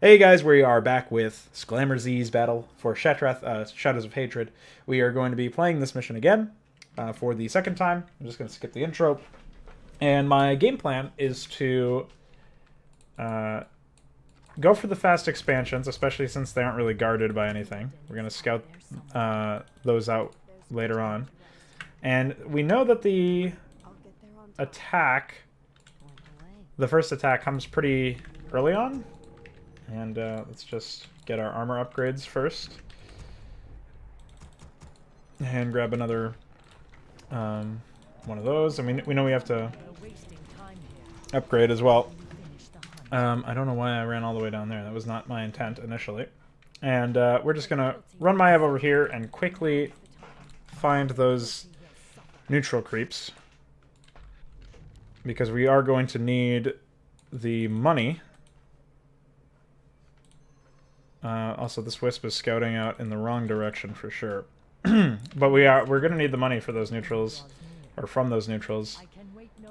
Hey guys, we are back with Sclammerz's battle for Shattrath, Shadows of Hatred. We are going to be playing this mission again for the second time. I'm just going to skip the intro. And my game plan is to go for the fast expansions, especially since they aren't really guarded by anything. We're going to scout those out later on. And we know that the first attack comes pretty early on. And let's just get our armor upgrades first. And grab another one of those. And we know we have to upgrade as well. I don't know why I ran all the way down there. That was not my intent initially. And we're just going to run Maiev over here and quickly find those neutral creeps. Because we are going to need the money. Also, this Wisp is scouting out in the wrong direction for sure. But we're going to need the money for those neutrals, or from those neutrals.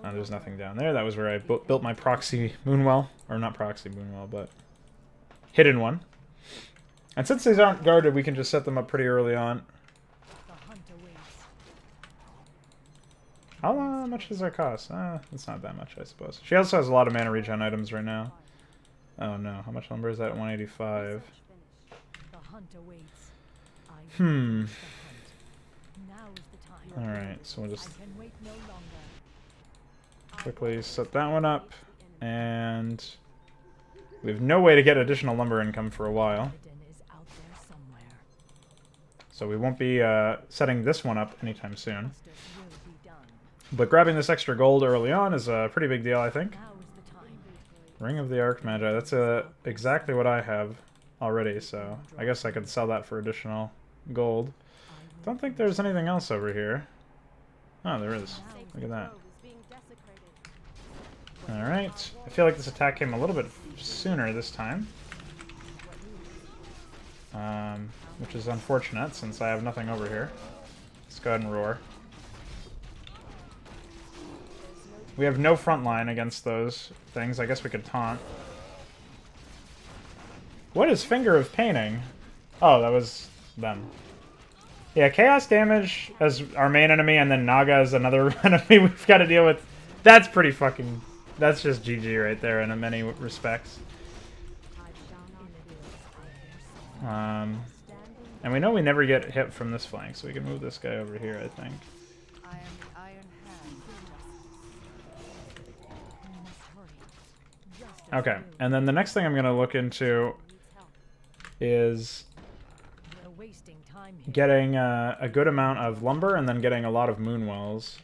There's nothing down there. That was where I built my proxy moonwell, or not proxy moonwell, but hidden one. And since these aren't guarded, we can just set them up pretty early on. How much does that cost? It's not that much, I suppose. She also has a lot of mana regen items right now. Oh no, how much lumber is that? 185. Alright, so we'll just quickly set that one up. And we have no way to get additional lumber income for a while. So we won't be setting this one up anytime soon. But grabbing this extra gold early on is a pretty big deal, I think. Ring of the Archmagi, that's exactly what I have already, so I guess I could sell that for additional gold. Don't think there's anything else over here. Oh, there is. Look at that. Alright. I feel like this attack came a little bit sooner this time. Which is unfortunate, since I have nothing over here. Let's go ahead and roar. We have no front line against those things. I guess we could taunt. What is Finger of Painting? Oh, that was them. Yeah, Chaos Damage as our main enemy, and then Naga as another enemy we've got to deal with. That's pretty fucking... That's just GG right there in many respects. And we know we never get hit from this flank, so we can move this guy over here, I think. Okay, and then the next thing I'm going to look into is getting a good amount of lumber and then getting a lot of moonwells.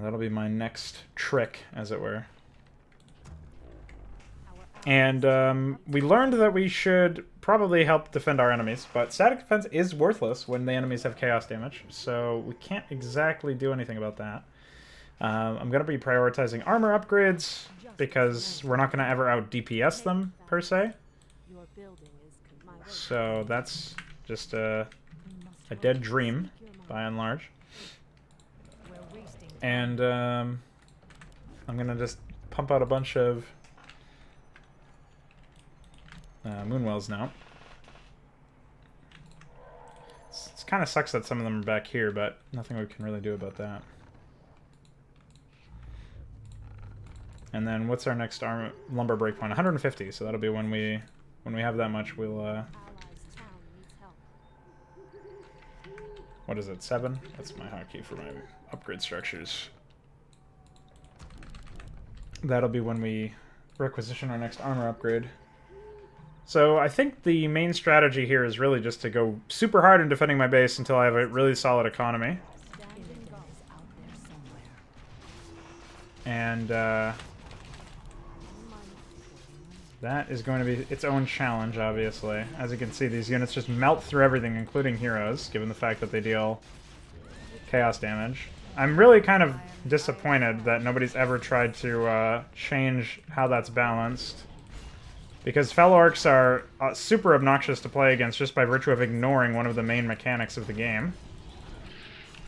That'll be my next trick, as it were. And we learned that we should probably help defend our enemies, but static defense is worthless when the enemies have chaos damage, so we can't exactly do anything about that. I'm going to be prioritizing armor upgrades, because we're not going to ever out-DPS them, per se. So that's just a dead dream, by and large. And I'm going to just pump out a bunch of moonwells now. It kind of sucks that some of them are back here, but nothing we can really do about that. And then what's our next lumber breakpoint? 150. So that'll be when we have that much. We'll what is it? 7? That's my hotkey for my upgrade structures. That'll be when we requisition our next armor upgrade. So I think the main strategy here is really just to go super hard in defending my base until I have a really solid economy. And that is going to be its own challenge, obviously. As you can see, these units just melt through everything, including heroes, given the fact that they deal chaos damage. I'm really kind of disappointed that nobody's ever tried to change how that's balanced. Because fellow orcs are super obnoxious to play against just by virtue of ignoring one of the main mechanics of the game.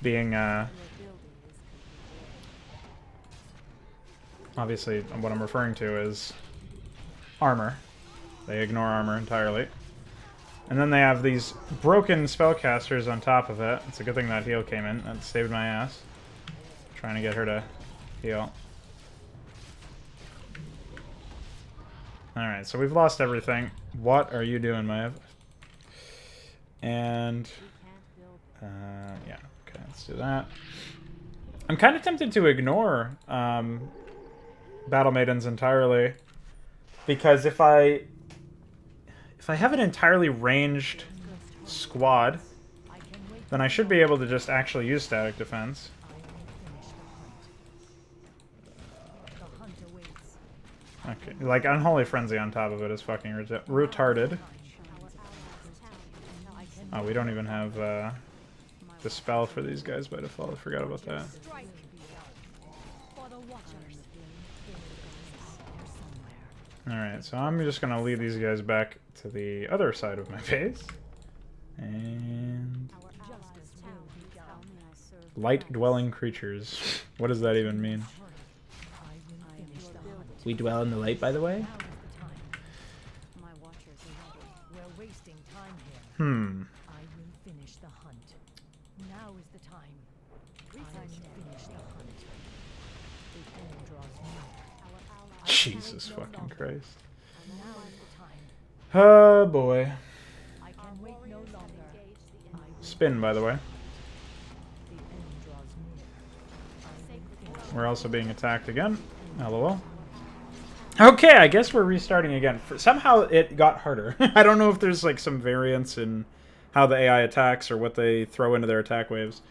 Being, obviously, what I'm referring to is armor. They ignore armor entirely. And then they have these broken spellcasters on top of it. It's a good thing that heal came in. That saved my ass. Trying to get her to heal. Alright, so we've lost everything. What are you doing, Maiev? And... yeah, okay, let's do that. I'm kind of tempted to ignore Battle Maidens entirely. Because if I have an entirely ranged squad, then I should be able to just actually use static defense. Okay, like Unholy Frenzy on top of it is fucking retarded. Oh, we don't even have the spell for these guys by default. I forgot about that. Alright, so I'm just gonna lead these guys back to the other side of my base. And... light-dwelling creatures. What does that even mean? We dwell in the light, by the way? Hmm. Jesus fucking Christ. Oh boy. Spin, by the way. We're also being attacked again. LOL. Okay, I guess we're restarting again. Somehow it got harder. I don't know if there's like some variance in how the AI attacks or what they throw into their attack waves.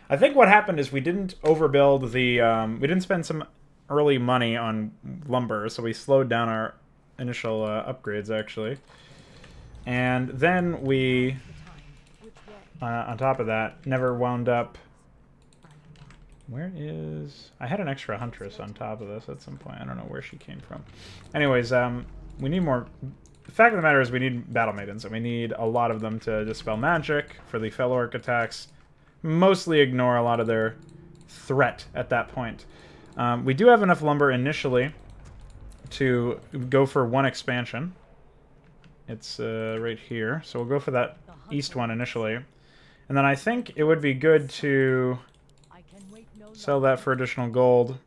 I think what happened is we didn't overbuild the... we didn't spend some early money on lumber, so we slowed down our initial upgrades, actually. And then we, on top of that, never wound up... Where is... I had an extra Huntress on top of this at some point. I don't know where she came from. Anyways, we need more... The fact of the matter is we need Battle Maidens, and we need a lot of them to dispel magic for the Fellow Orc attacks. Mostly ignore a lot of their threat at that point. We do have enough lumber initially to go for one expansion. It's right here. So we'll go for that east one initially. And then I think it would be good to sell that for additional gold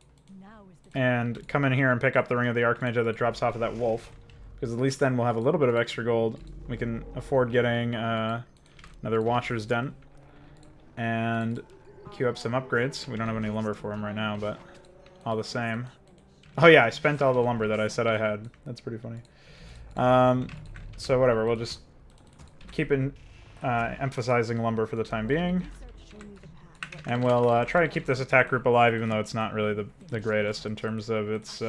and come in here and pick up the Ring of the Archmage that drops off of that wolf. Because at least then we'll have a little bit of extra gold. We can afford getting another Watcher's Den and queue up some upgrades. We don't have any lumber for him right now, but... all the same. Oh yeah, I spent all the lumber that I said I had. That's pretty funny. So whatever, we'll just keep emphasizing lumber for the time being. And we'll try to keep this attack group alive, even though it's not really the greatest in terms of its...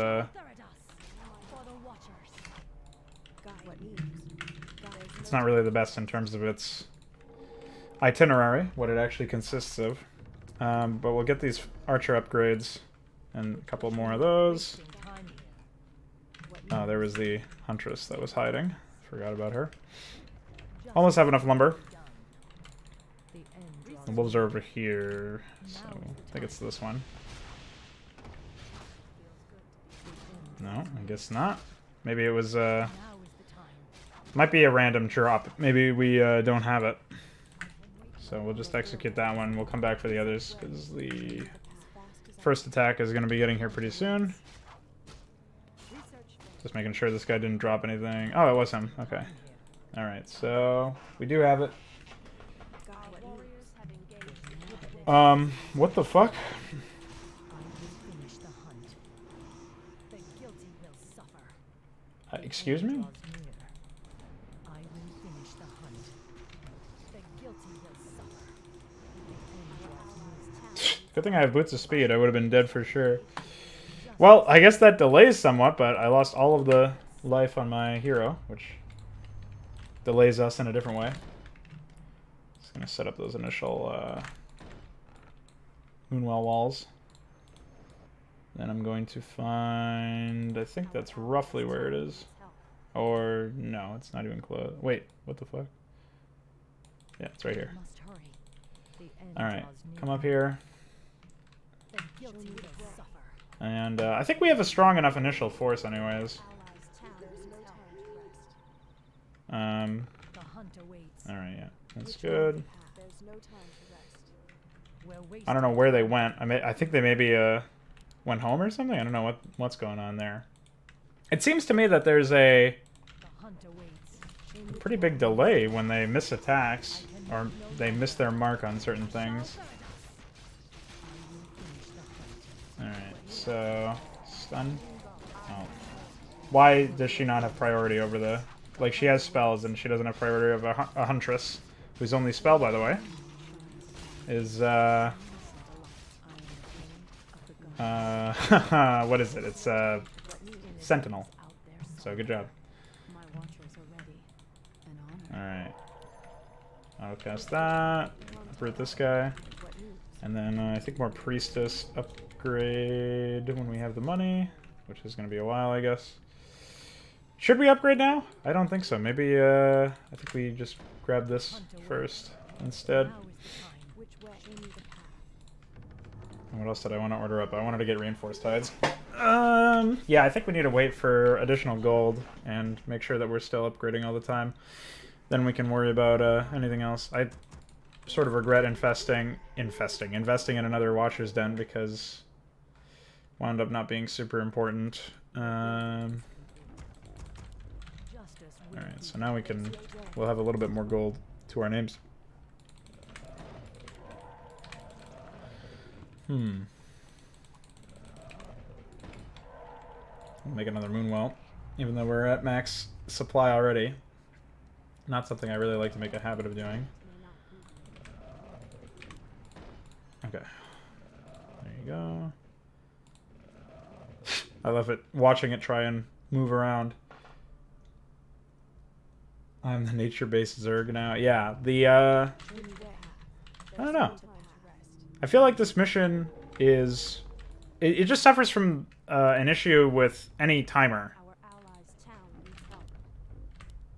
it's not really the best in terms of its itinerary, what it actually consists of. But we'll get these archer upgrades. And a couple more of those. Oh, there was the Huntress that was hiding. Forgot about her. Almost have enough lumber. The wolves are over here, so I think it's this one. No, I guess not. Maybe it was, might be a random drop. Maybe we don't have it. So we'll just execute that one. We'll come back for the others, because the... first attack is going to be getting here pretty soon. Just making sure this guy didn't drop anything. Oh, it was him. Okay. Alright, so we do have it. What the fuck? Excuse me? Good thing I have Boots of Speed. I would have been dead for sure. Well, I guess that delays somewhat, but I lost all of the life on my hero, which delays us in a different way. Just going to set up those initial Moonwell walls. Then I'm going to find... I think that's roughly where it is. Or, no, it's not even close. Wait, what the fuck? Yeah, it's right here. Alright, come up here. And I think we have a strong enough initial force anyways. Alright, yeah. That's good. I don't know where they went. I think they maybe went home or something? I don't know what's going on there. It seems to me that there's a pretty big delay when they miss attacks, or they miss their mark on certain things. Alright, so... Stun? Oh. Why does she not have priority over the... Like, she has spells, and she doesn't have priority over a Huntress, whose only spell, by the way, is, what is it? It's, Sentinel. So, good job. Alright. I'll cast that. Uproot this guy. And then, I think more Priestess upgrade when we have the money, which is going to be a while, I guess. Should we upgrade now? I don't think so. Maybe, I think we just grab this first instead. And what else did I want to order up? I wanted to get reinforced hides. Yeah, I think we need to wait for additional gold and make sure that we're still upgrading all the time. Then we can worry about anything else. I sort of regret investing in another Watcher's Den because it wound up not being super important. Alright, so now we'll have a little bit more gold to our names. We'll make another Moonwell, even though we're at max supply already. Not something I really like to make a habit of doing. Okay. There you go. I love it, watching it try and move around. I'm the nature-based Zerg now. Yeah, I don't know. I feel like this mission is... It just suffers from an issue with any timer.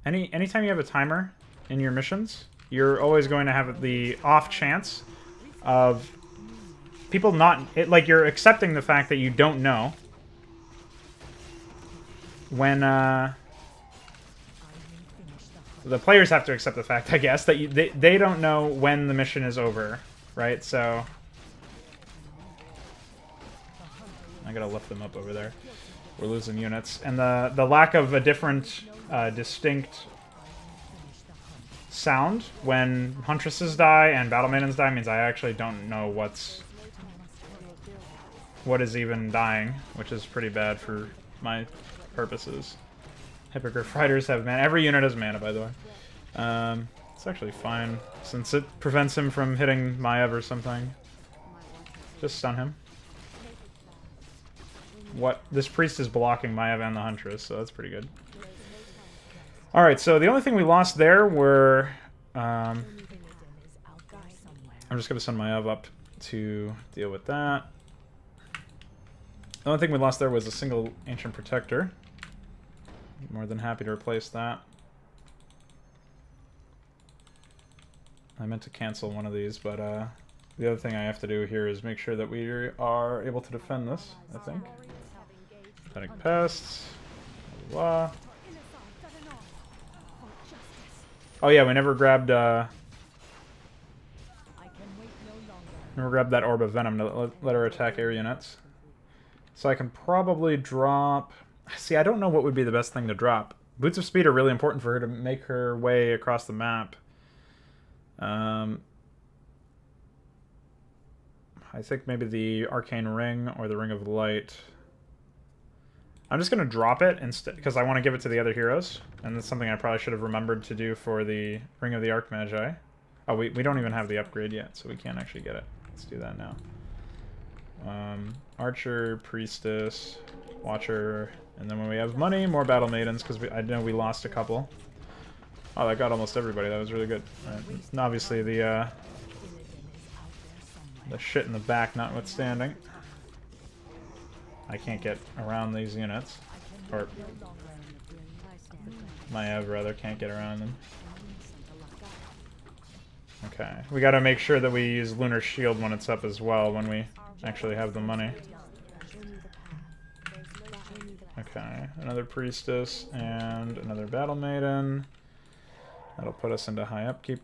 Anytime you have a timer in your missions, you're always going to have the off chance of people not... like, you're accepting the fact that you don't know when... the players have to accept the fact, I guess, that they don't know when the mission is over, right? So... I gotta lift them up over there. We're losing units. And the lack of a different, distinct sound when Huntresses die and Battle Maidens die means I actually don't know what is even dying, which is pretty bad for my purposes. Hippogriff Riders have mana. Every unit has mana, by the way. It's actually fine, since it prevents him from hitting Maiev or something. Just stun him. What? This priest is blocking Maiev and the Huntress, so that's pretty good. Alright, so the only thing we lost there were... I'm just going to send Maiev up to deal with that. The only thing we lost there was a single Ancient Protector. More than happy to replace that. I meant to cancel one of these, but the other thing I have to do here is make sure that we are able to defend this, I think. Pathetic Pests. Blah. Oh yeah, we never grabbed that Orb of Venom to let her attack air units. So I can probably drop... See, I don't know what would be the best thing to drop. Boots of Speed are really important for her to make her way across the map. I think maybe the Arcane Ring or the Ring of Light. I'm just going to drop it instead because I want to give it to the other heroes. And that's something I probably should have remembered to do for the Ring of the Archmagi. Oh, we don't even have the upgrade yet, so we can't actually get it. Let's do that now. Archer, Priestess, Watcher, and then when we have money, more Battle Maidens, because I know we lost a couple. Oh, that got almost everybody. That was really good. Right. And obviously the shit in the back notwithstanding. I can't get around these units. Or Maiev, rather, can't get around them. Okay. We gotta make sure that we use Lunar Shield when it's up as well, when we actually have the money. Okay. Another Priestess and another Battle Maiden. That'll put us into high upkeep.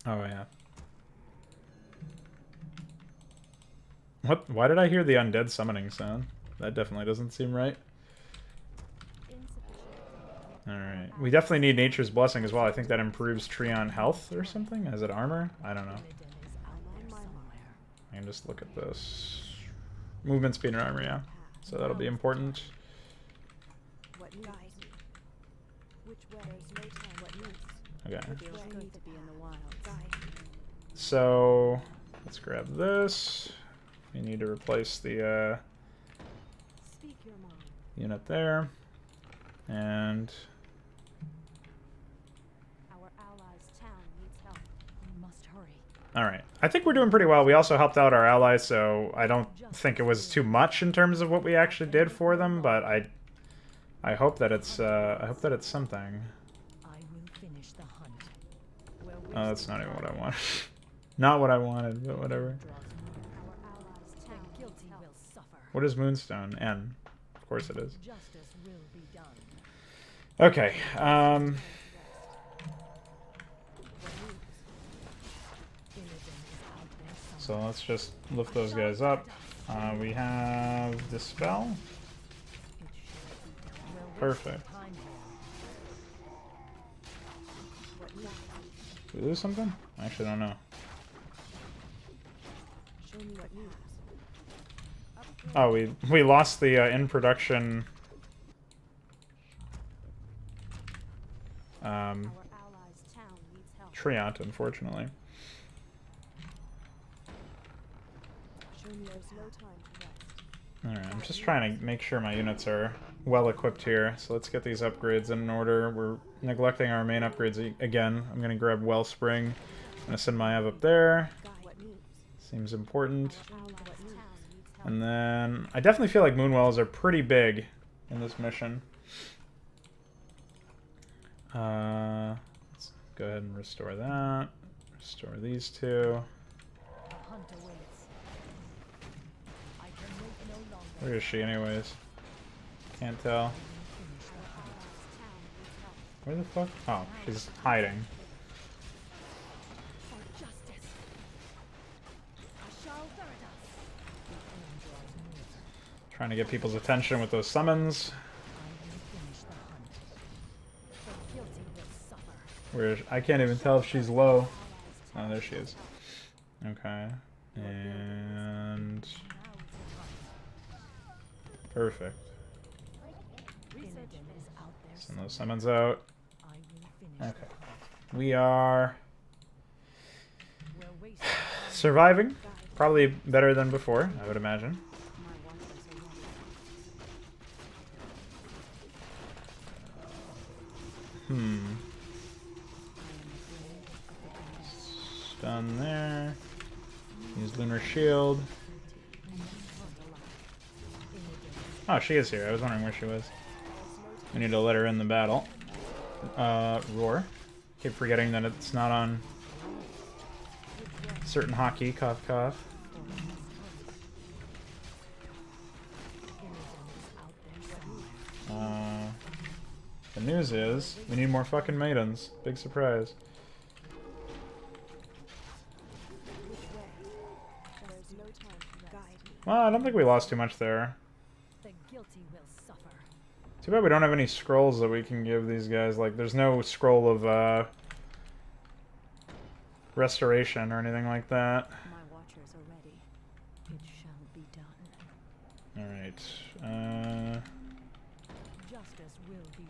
Oh, yeah. What? Why did I hear the undead summoning sound? That definitely doesn't seem right. Alright. We definitely need Nature's Blessing as well. I think that improves Treon health or something. Is it armor? I don't know. I can just look at this. Movement speed and armor, yeah. So that'll be important. Okay. So let's grab this. We need to replace the unit there. And alright. I think we're doing pretty well. We also helped out our allies, so I don't think it was too much in terms of what we actually did for them, but I hope that it's something. Oh, that's not even what I wanted. Not what I wanted, but whatever. What is Moonstone? N. Of course it is. Okay, so let's just lift those guys up. We have Dispel. Perfect. Did we lose something? I actually don't know. Oh, we lost the in production Treant, unfortunately. Alright, I'm just trying to make sure my units are well equipped here. So let's get these upgrades in order. We're neglecting our main upgrades again. I'm going to grab Wellspring. I'm going to send Maiev up there. Seems important. And then I definitely feel like Moonwells are pretty big in this mission. Let's go ahead and restore that. Restore these two. Where is she anyways? Can't tell. Where the fuck? Oh, she's hiding. Trying to get people's attention with those summons. Where I can't even tell if she's low. Oh, there she is. Okay. And perfect. Send those summons out. Okay. We are surviving. Probably better than before, I would imagine. Stun there. Use Lunar Shield. Oh, she is here. I was wondering where she was. We need to let her in the battle. Roar. Keep forgetting that it's not on certain hockey. Cough, cough. The news is we need more fucking maidens. Big surprise. Well, I don't think we lost too much there. Too bad we don't have any scrolls that we can give these guys. Like, there's no scroll of restoration or anything like that. Alright.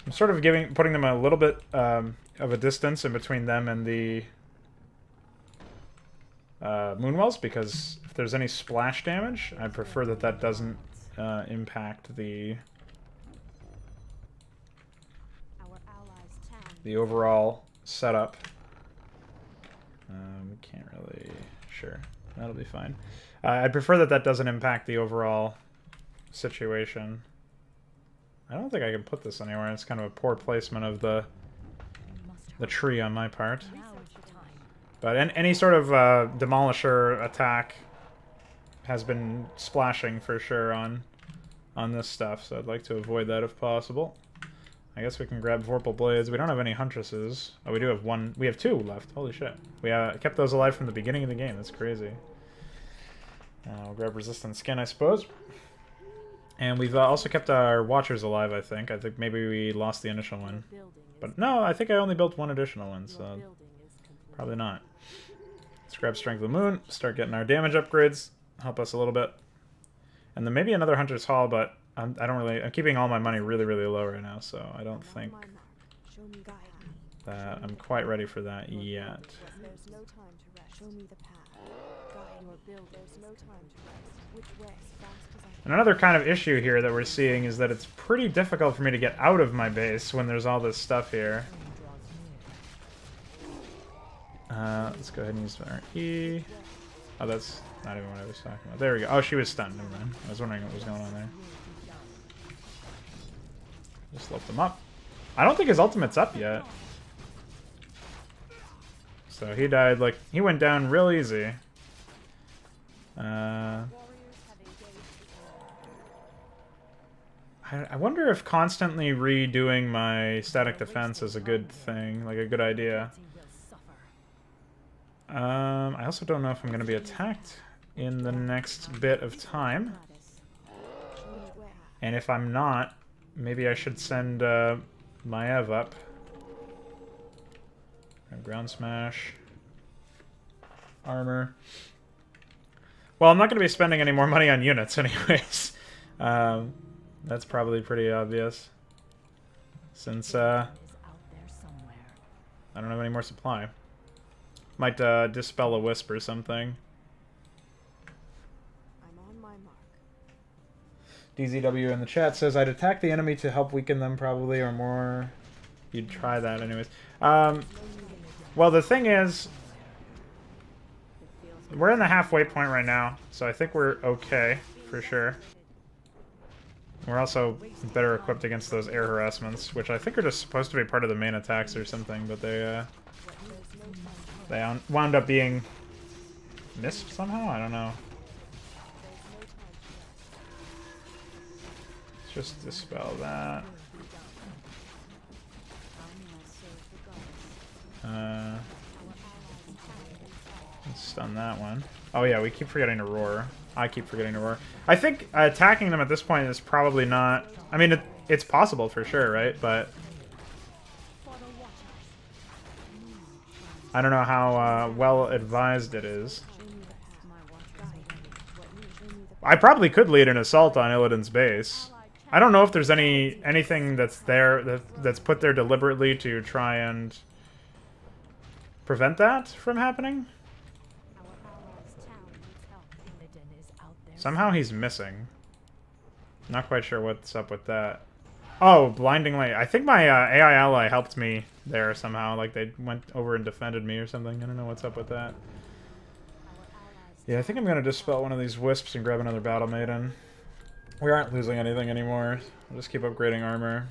I'm sort of putting them a little bit of a distance in between them and the Moonwells, because if there's any splash damage, I prefer that that doesn't impact the overall setup. Can't really... Sure, that'll be fine. I prefer that that doesn't impact the overall situation. I don't think I can put this anywhere. It's kind of a poor placement of the tree on my part. But any sort of demolisher attack has been splashing for sure on this stuff, so I'd like to avoid that if possible. I guess we can grab Vorpal Blades. We don't have any Huntresses. Oh, we do have one. We have 2 left. Holy shit. We kept those alive from the beginning of the game. That's crazy. We'll grab Resistant Skin, I suppose. And we've also kept our Watchers alive, I think. I think maybe we lost the initial one. But no, I think I only built 1 additional one, so probably not. Let's grab Strength of the Moon, start getting our damage upgrades, help us a little bit. And then maybe another Hunter's Hall, but I'm keeping all my money really, really low right now, so I don't think that I'm quite ready for that yet. And another kind of issue here that we're seeing is that it's pretty difficult for me to get out of my base when there's all this stuff here. Let's go ahead and use our E. Oh, that's not even what I was talking about. There we go. Oh, she was stunned. Never mind. I was wondering what was going on there. Just lift him up. I don't think his ultimate's up yet. So he died, like, he went down real easy. I wonder if constantly redoing my static defense is a good thing, like a good idea. I also don't know if I'm going to be attacked in the next bit of time. And if I'm not, maybe I should send Maiev up. Ground Smash. Armor. Well, I'm not going to be spending any more money on units anyways. That's probably pretty obvious. Since I don't have any more supply. Might dispel a wisp or something. I'm on my mark. DZW in the chat says, I'd attack the enemy to help weaken them probably, or more. You'd try that anyways. Well, the thing is, we're in the halfway point right now, so I think we're okay, for sure. We're also better equipped against those air harassments, which I think are just supposed to be part of the main attacks or something, but they wound up being missed somehow? I don't know. Let's just dispel that. Let's stun that one. Oh yeah, we keep forgetting to roar. I keep forgetting to roar. I think attacking them at this point is probably not... I mean, it's possible for sure, right? But I don't know how well advised it is. I probably could lead an assault on Illidan's base. I don't know if there's anything that's there that's put there deliberately to try and prevent that from happening. Somehow he's missing. Not quite sure what's up with that. Oh, blinding light. I think my AI ally helped me there somehow. Like they went over and defended me or something. I don't know what's up with that. Yeah, I think I'm gonna dispel one of these wisps and grab another Battle Maiden. We aren't losing anything anymore. We'll just keep upgrading armor.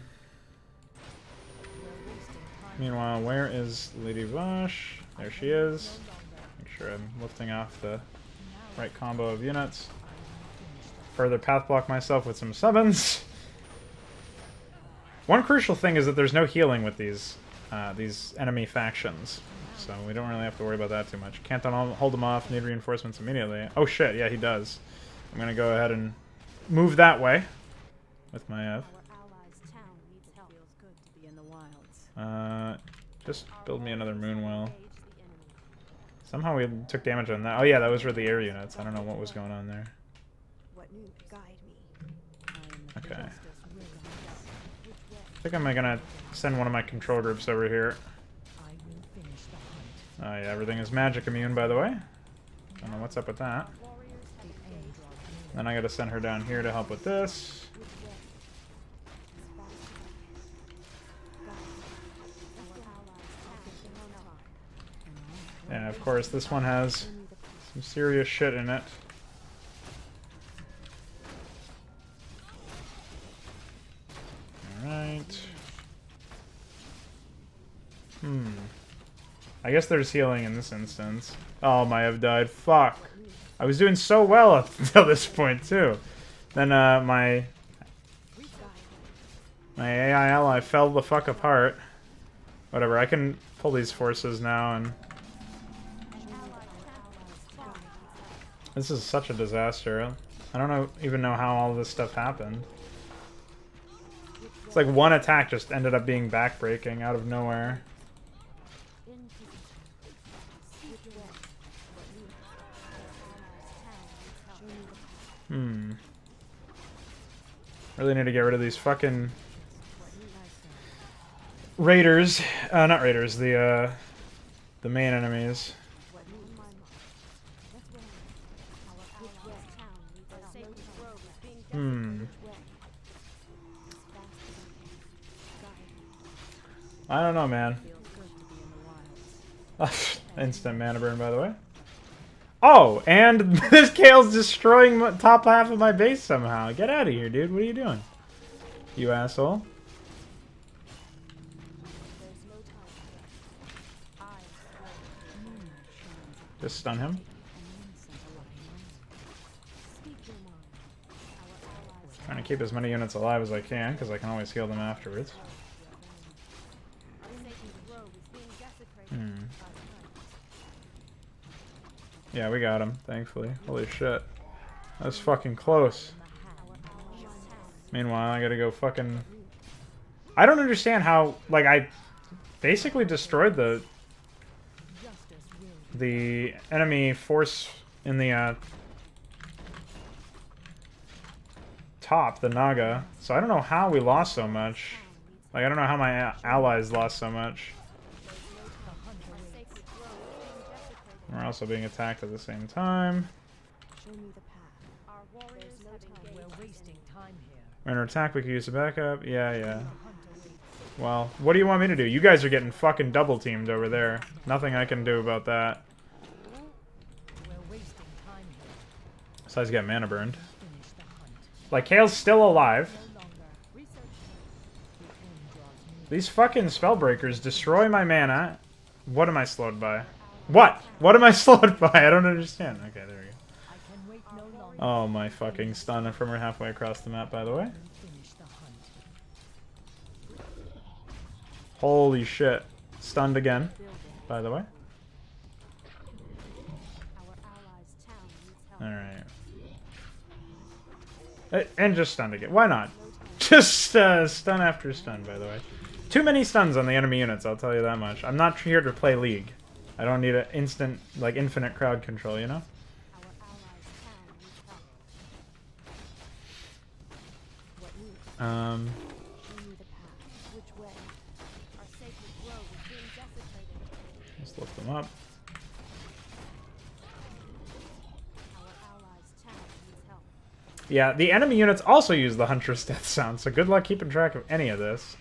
Meanwhile, where is Lady Vosh? There she is. Make sure I'm lifting off the right combo of units. Further path block myself with some summons. One crucial thing is that there's no healing with these enemy factions, so we don't really have to worry about that too much. Can't hold them off. Need reinforcements immediately. Oh shit! Yeah, he does. I'm gonna go ahead and move that way with Maiev. Just build me another Moonwell. Somehow we took damage on that. Oh yeah, that was for the air units. I don't know what was going on there. Okay. I think I'm gonna send one of my control groups over here. Oh yeah, everything is magic immune, by the way. I don't know what's up with that. Then I gotta send her down here to help with this. And of course, this one has some serious shit in it. Alright. I guess there's healing in this instance. Oh, Maiev died. Fuck. I was doing so well up until this point, too. Then, my My AI ally fell the fuck apart. Whatever, I can pull these forces now and... This is such a disaster. I don't even know how all this stuff happened. It's like one attack just ended up being backbreaking out of nowhere. Really need to get rid of these fucking raiders. Not raiders, the main enemies. I don't know, man. Instant mana burn, by the way. Oh, and this Kale's destroying the top half of my base somehow. Get out of here, dude. What are you doing? You asshole. Just stun him. Trying to keep as many units alive as I can, because I can always heal them afterwards. Yeah, we got him, thankfully. Holy shit. That's fucking close. Meanwhile, I gotta go fucking... I don't understand how... Like, I basically destroyed the enemy force in the top, the Naga. So I don't know how we lost so much. Like, I don't know how my allies lost so much. We're also being attacked at the same time. We're under attack, we can use the backup. Yeah. Well, what do you want me to do? You guys are getting fucking double teamed over there. Nothing I can do about that. Besides get mana burned. Like, Kale's still alive. These fucking spellbreakers destroy my mana. What am I slowed by? What? What am I slowed by? I don't understand. Okay, there we go. Oh, my fucking stun from her halfway across the map, by the way. Holy shit. Stunned again, by the way. Alright. And just stunned again. Why not? Just stun after stun, by the way. Too many stuns on the enemy units, I'll tell you that much. I'm not here to play League. I don't need an instant, like, infinite crowd control, you know? Let's lift them up. Yeah, the enemy units also use the Huntress death sound, so good luck keeping track of any of this.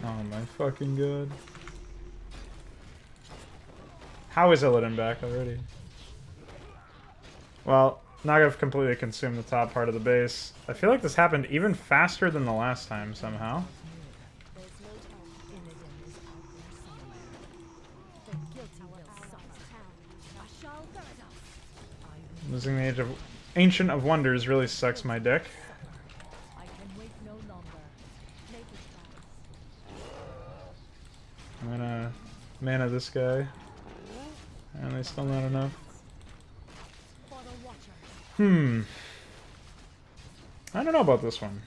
Oh my fucking god. How is Illidan back already? Well, Nagav completely consumed the top part of the base. I feel like this happened even faster than the last time, somehow. Losing the Ancient of Wonders really sucks my dick. I'm gonna mana this guy. And they still not enough. I don't know about this one.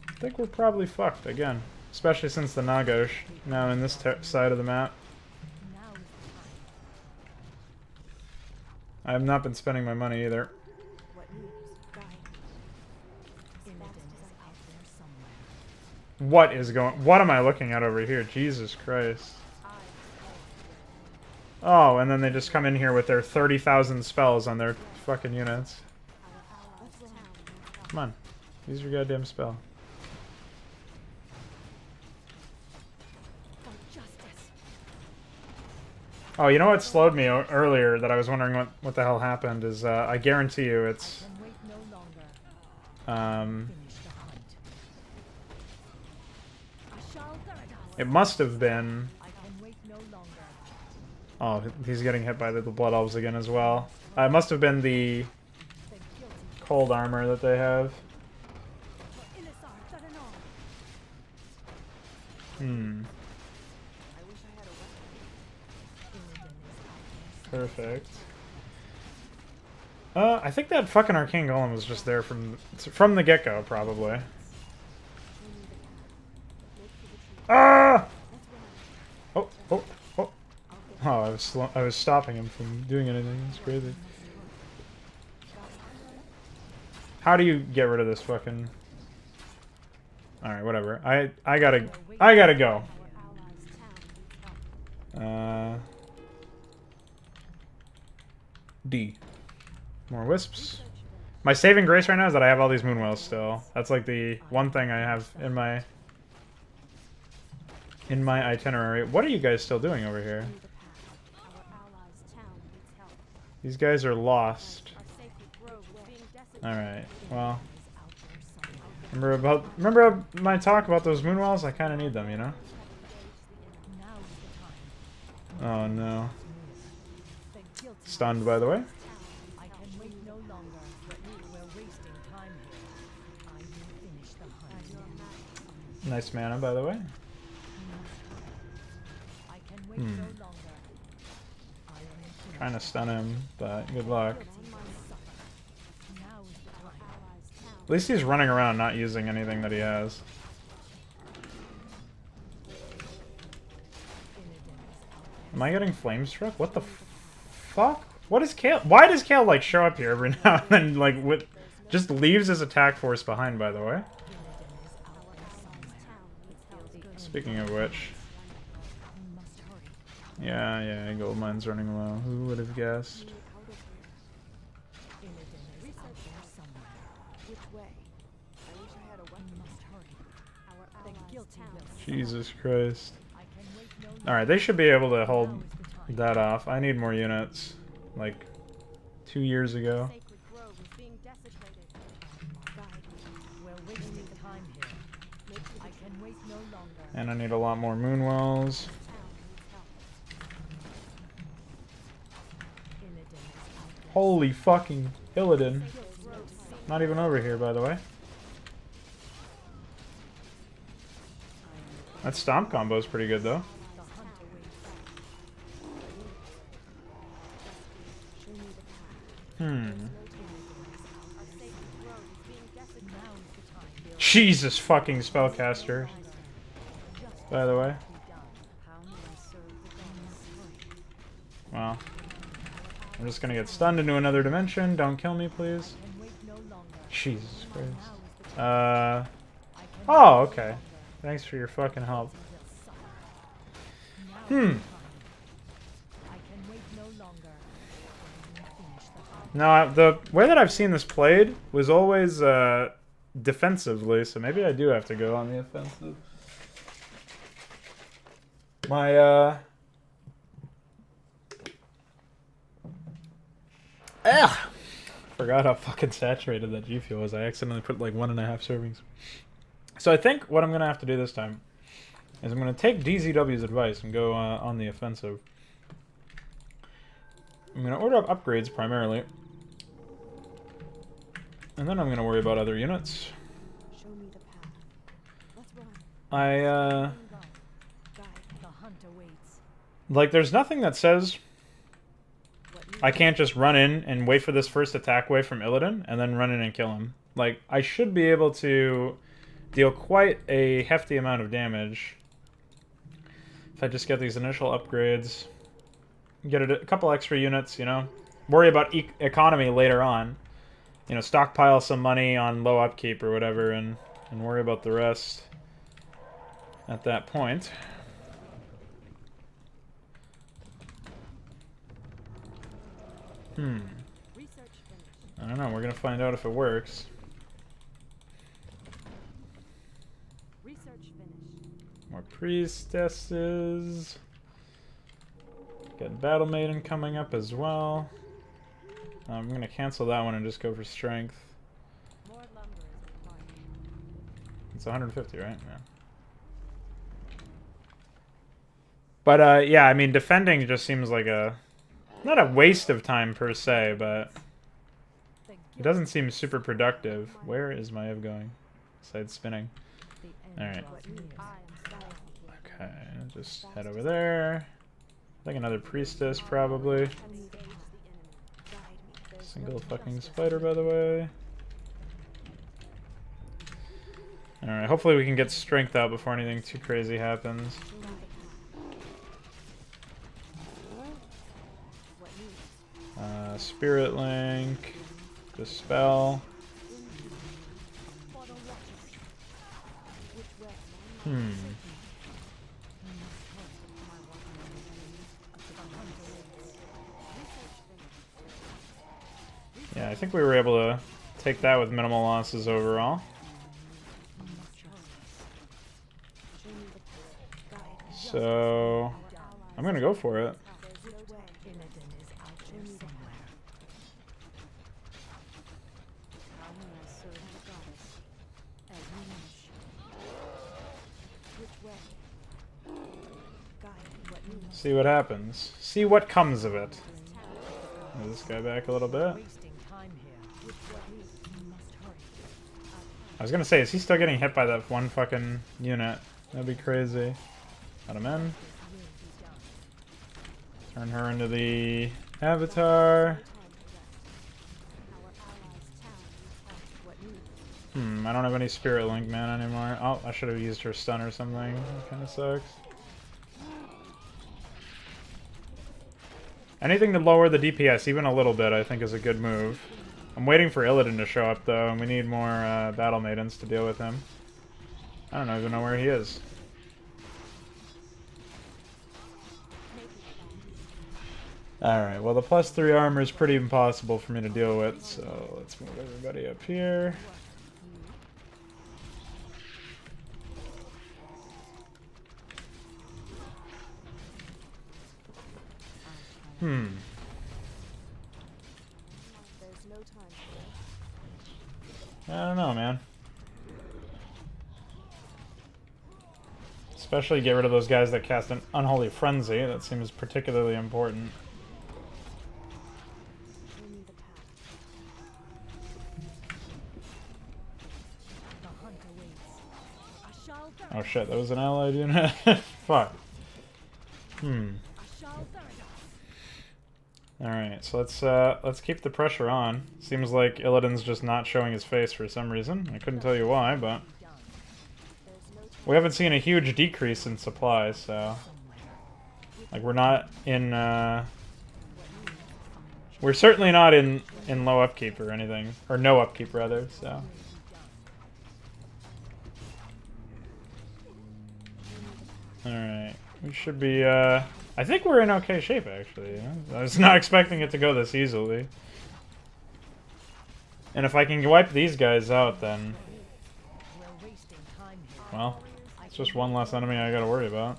I think we're probably fucked again. Especially since the Nagash now in this side of the map. I have not been spending my money either. What is going... What am I looking at over here? Jesus Christ. Oh, and then they just come in here with their 30,000 spells on their fucking units. Come on. Use your goddamn spell. Oh, you know what slowed me earlier that I was wondering what the hell happened is, I guarantee you it's... It must have been Oh, he's getting hit by the Blood Elves again as well. It must have been the cold armor that they have. Hmm. Perfect. I think that fucking Arcane Golem was just there from the get-go, probably. Ah! Oh, oh, oh. Oh, I was stopping him from doing anything. It's crazy. How do you get rid of this fucking... Alright, whatever. I gotta go. D. More wisps. My saving grace right now is that I have all these moonwells still. That's like the one thing I have in my itinerary. What are you guys still doing over here? These guys are lost. Alright, well. Remember my talk about those moonwells? I kinda need them, you know? Oh no. Stunned, by the way. Nice mana, by the way. Trying to stun him, but good luck. At least he's running around not using anything that he has. Am I getting flame struck? What the fuck? What is Kale? Why does Kale like show up here every now and then, like with just leaves his attack force behind, by the way? Speaking of which. Yeah, gold mine's running low. Who would have guessed? Jesus Christ. Alright, they should be able to hold that off. I need more units. Like 2 years ago. And I need a lot more moonwells. Holy fucking Illidan. Not even over here, by the way. That stomp combo is pretty good, though. Jesus fucking spellcaster. By the way. Well. I'm just gonna get stunned into another dimension. Don't kill me, please. Jesus Christ. Oh, okay. Thanks for your fucking help. No, the way that I've seen this played was always defensively, so maybe I do have to go on the offensive. My forgot how fucking saturated that G Fuel was. I accidentally put like 1.5 servings. So I think what I'm gonna have to do this time is I'm gonna take DZW's advice and go on the offensive. I'm gonna order up upgrades primarily, and then I'm gonna worry about other units. Like, there's nothing that says I can't just run in and wait for this first attack wave from Illidan and then run in and kill him. Like, I should be able to deal quite a hefty amount of damage if I just get these initial upgrades. Get a couple extra units, you know. Worry about economy later on. You know, stockpile some money on low upkeep or whatever and worry about the rest at that point. I don't know, we're gonna find out if it works. More priestesses. Got Battle Maiden coming up as well. I'm gonna cancel that one and just go for strength. It's 150, right? Yeah. But yeah, I mean, defending just seems like not a waste of time per se, but it doesn't seem super productive. Where is Maiev going? Side spinning. Alright. Okay, just head over there. I think another priestess, probably. Single fucking spider, by the way. Alright, hopefully we can get strength out before anything too crazy happens. Spirit Link. Dispel. Yeah, I think we were able to take that with minimal losses overall. So, I'm gonna go for it. See what happens. See what comes of it. Move this guy back a little bit. I was gonna say, is he still getting hit by that one fucking unit? That'd be crazy. Let him in. Turn her into the avatar. I don't have any Spirit Link mana anymore. Oh, I should have used her stun or something. That kinda sucks. Anything to lower the DPS, even a little bit, I think is a good move. I'm waiting for Illidan to show up, though, and we need more Battle Maidens to deal with him. I don't even know where he is. Alright, well the +3 armor is pretty impossible for me to deal with, so let's move everybody up here. I don't know, man. Especially get rid of those guys that cast an Unholy Frenzy. That seems particularly important. Oh shit, that was an allied unit? Fuck. Alright, so let's keep the pressure on. Seems like Illidan's just not showing his face for some reason. I couldn't tell you why, but we haven't seen a huge decrease in supply, so like we're not in we're certainly not in low upkeep or anything, or no upkeep rather, so alright, we should be I think we're in okay shape, actually. You know? I was not expecting it to go this easily. And if I can wipe these guys out, then... well, it's just one less enemy I gotta worry about.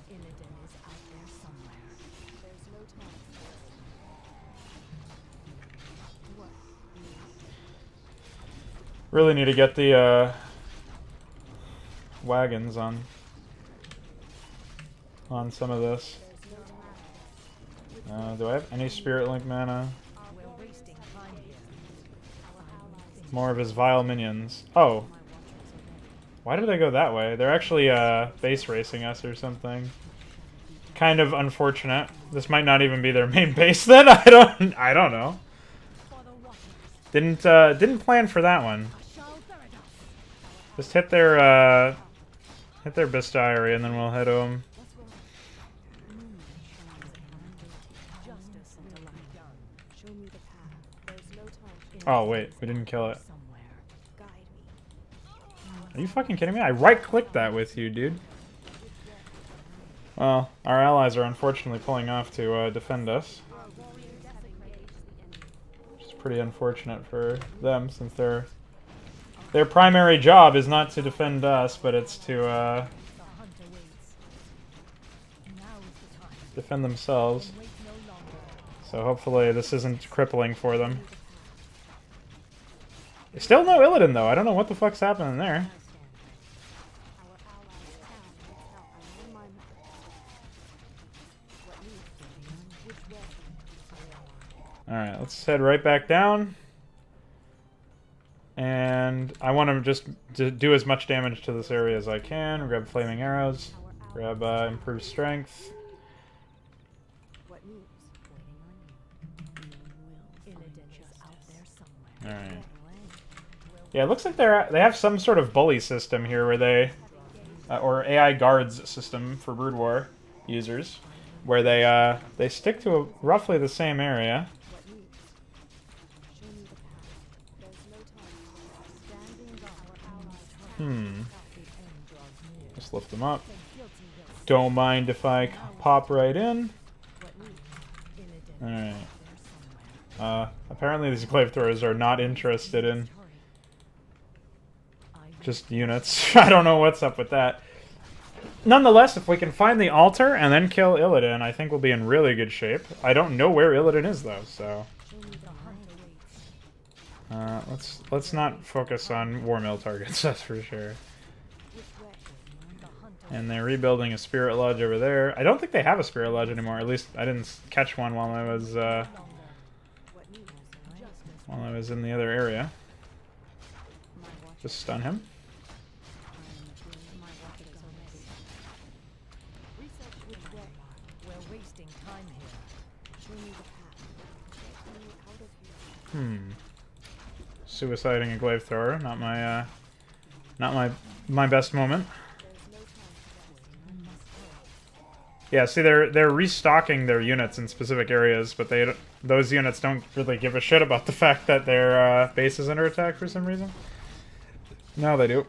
Really need to get the wagons on some of this. Do I have any Spirit Link mana? More of his vile minions. Oh. Why did they go that way? They're actually base racing us or something. Kind of unfortunate. This might not even be their main base then. I don't know. Didn't plan for that one. Just hit their bestiary and then we'll head home. Oh wait, we didn't kill it. Are you fucking kidding me? I right-clicked that with you, dude. Well, our allies are unfortunately pulling off to defend us. Which is pretty unfortunate for them, since their primary job is not to defend us, but it's to defend themselves. So hopefully this isn't crippling for them. Still no Illidan, though. I don't know what the fuck's happening there. Alright, let's head right back down. And I want to just do as much damage to this area as I can. Grab flaming arrows. Grab improved strength. Alright. Yeah, it looks like they have some sort of bully system here where they... or AI guards system for Brood War users. Where they stick to roughly the same area. Just lift them up. Don't mind if I pop right in. Alright. Apparently these glaive throwers are not interested in just units. I don't know what's up with that. Nonetheless, if we can find the altar and then kill Illidan, I think we'll be in really good shape. I don't know where Illidan is though, so let's not focus on war mill targets, that's for sure. And they're rebuilding a spirit lodge over there. I don't think they have a spirit lodge anymore. At least I didn't catch one while I was in the other area. Just stun him. Suiciding a glaive thrower, not my best moment. Yeah, see, they're restocking their units in specific areas, but those units don't really give a shit about the fact that their base is under attack for some reason. No, they do.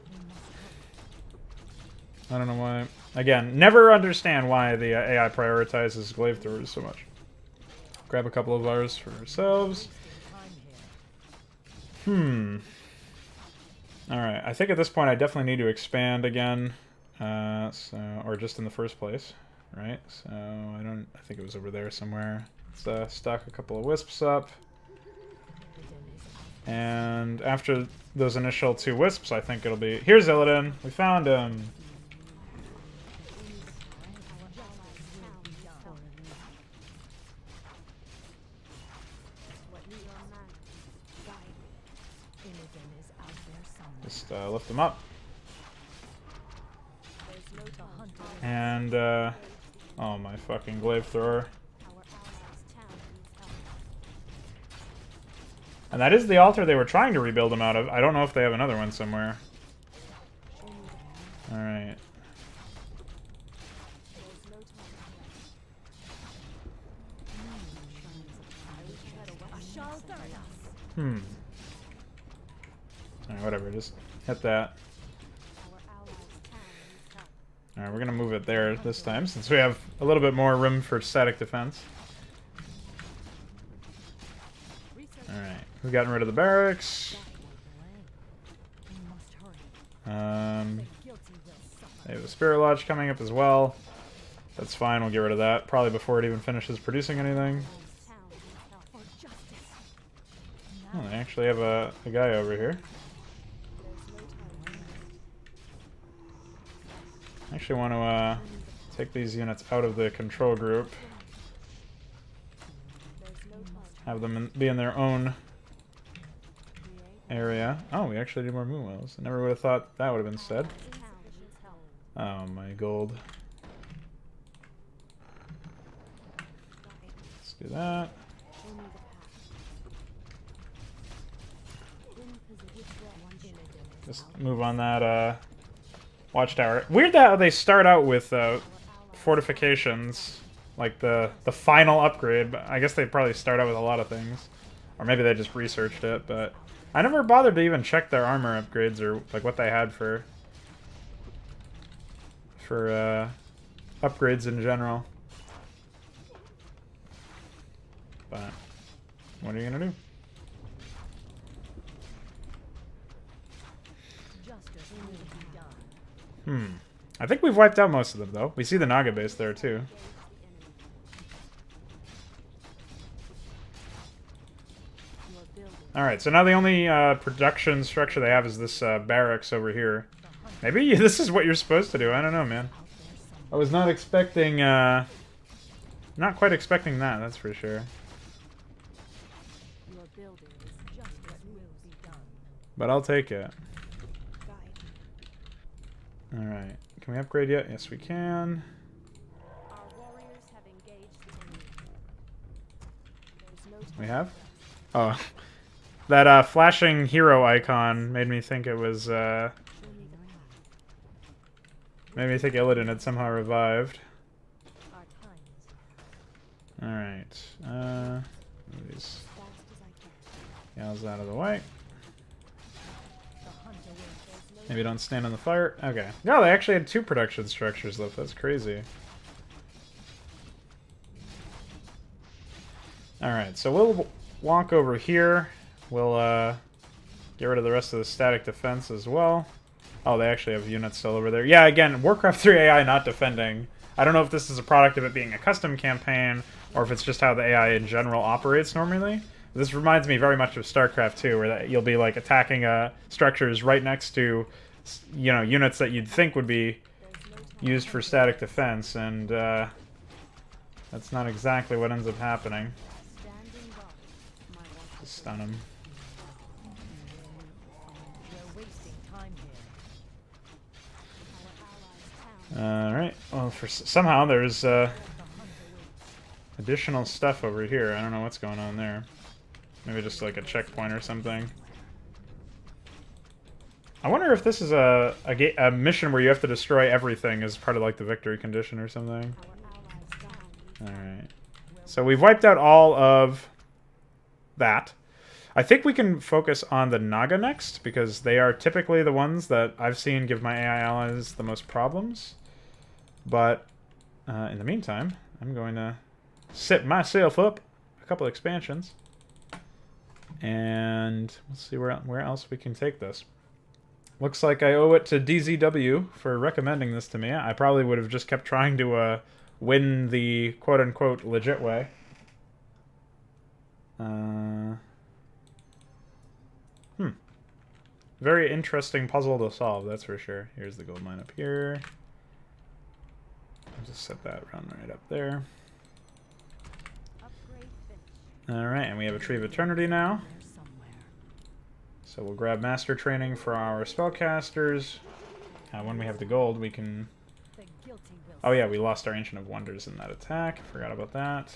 I don't know why. Again, never understand why the AI prioritizes glaive throwers so much. Grab a couple of ours for ourselves. Alright, I think at this point I definitely need to expand again. Or just in the first place, right? So, I think it was over there somewhere. Let's stock a couple of wisps up. And after those initial 2 wisps, I think it'll be... Here's Illidan. We found him. Just lift them up. And, oh my fucking glaive thrower. And that is the altar they were trying to rebuild them out of. I don't know if they have another one somewhere. Alright. Alright, whatever, just hit that. Alright, we're gonna move it there this time, since we have a little bit more room for static defense. Alright, we've gotten rid of the barracks. They have a spirit lodge coming up as well. That's fine, we'll get rid of that. Probably before it even finishes producing anything. Oh, they actually have a guy over here. I actually want to take these units out of the control group. Have them be in their own area. Oh, we actually do more moon wells. I never would have thought that would have been said. Oh, my gold. Let's do that. Just move on that watchtower. Weird that they start out with fortifications, like the final upgrade, but I guess they probably start out with a lot of things. Or maybe they just researched it, but I never bothered to even check their armor upgrades or like what they had for upgrades in general. But what are you gonna do? I think we've wiped out most of them, though. We see the Naga base there, too. Alright, so now the only production structure they have is this barracks over here. Maybe this is what you're supposed to do. I don't know, man. I was not expecting... not quite expecting that, that's for sure. But I'll take it. Alright. Can we upgrade yet? Yes, we can. We have? Oh. That flashing hero icon made me think it was, made me think Illidan had somehow revived. Alright. Move these gals out of the way. Maybe don't stand on the fire. Okay. No, they actually had 2 production structures left. That's crazy. Alright, so we'll walk over here. We'll get rid of the rest of the static defense as well. Oh, they actually have units still over there. Yeah, again, Warcraft 3 AI not defending. I don't know if this is a product of it being a custom campaign, or if it's just how the AI in general operates normally. This reminds me very much of StarCraft 2, where you'll be like attacking structures right next to, you know, units that you'd think would be used for static defense, and that's not exactly what ends up happening. Just stun him. Alright, well, somehow there's additional stuff over here. I don't know what's going on there. Maybe just like a checkpoint or something. I wonder if this is a mission where you have to destroy everything as part of like the victory condition or something. Alright. So we've wiped out all of that. I think we can focus on the Naga next, because they are typically the ones that I've seen give my AI allies the most problems. But in the meantime, I'm going to set myself up a couple expansions. And let's see where else we can take this. Looks like I owe it to DZW for recommending this to me. I probably would have just kept trying to win the quote-unquote legit way. Very interesting puzzle to solve, that's for sure. Here's the gold mine up here. I'll just set that run right up there. Alright, and we have a Tree of Eternity now. So we'll grab Master Training for our spellcasters. When we have the gold, we can... Oh yeah, we lost our Ancient of Wonders in that attack. Forgot about that.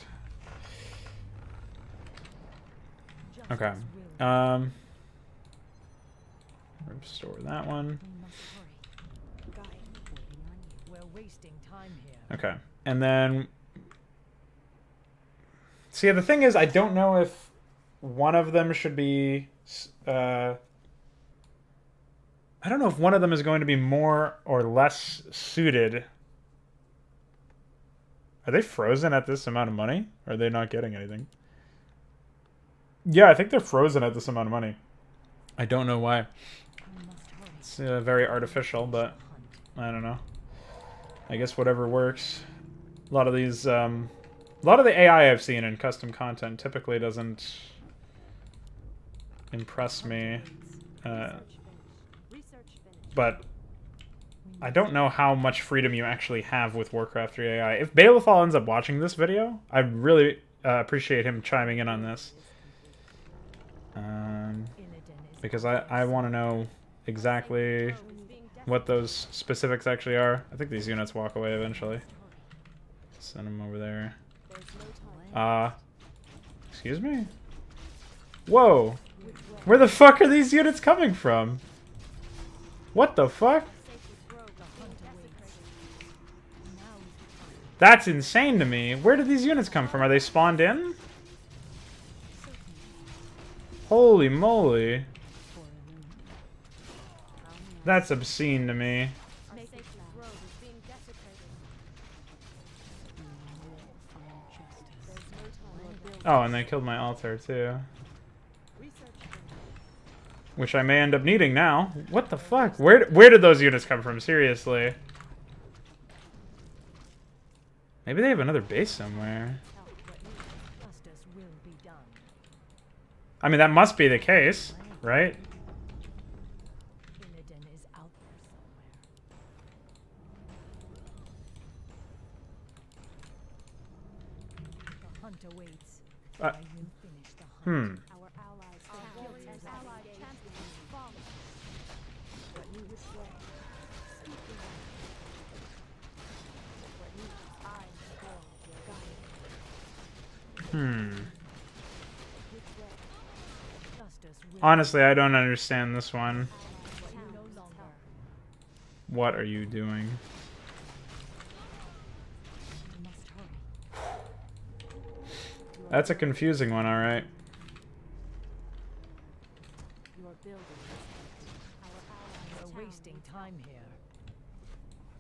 Okay. Restore that one. Okay. And then... See, the thing is, I don't know if one of them should be... I don't know if one of them is going to be more or less suited. Are they frozen at this amount of money? Or are they not getting anything? Yeah, I think they're frozen at this amount of money. I don't know why. It's very artificial, but I don't know. I guess whatever works. A lot of these, a lot of the AI I've seen in custom content typically doesn't impress me. But I don't know how much freedom you actually have with Warcraft 3 AI. If Balefall ends up watching this video, I'd really appreciate him chiming in on this. Because I want to know exactly what those specifics actually are. I think these units walk away eventually. Send them over there. Excuse me? Whoa! Where the fuck are these units coming from? What the fuck? That's insane to me. Where did these units come from? Are they spawned in? Holy moly. That's obscene to me. Oh, and they killed my altar too. Which I may end up needing now. What the fuck? Where did those units come from? Seriously. Maybe they have another base somewhere. I mean, that must be the case, right? Honestly, I don't understand this one. What are you doing? That's a confusing one, alright. We're wasting time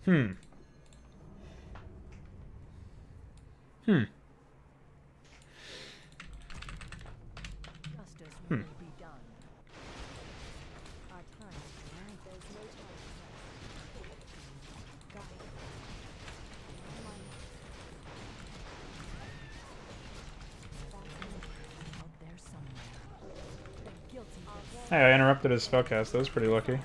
Hmm. here. Justice will be done. Our time is right. There's no time. Got it. Out there somewhere. The guilty. Hey, I interrupted his spellcast. That was pretty lucky.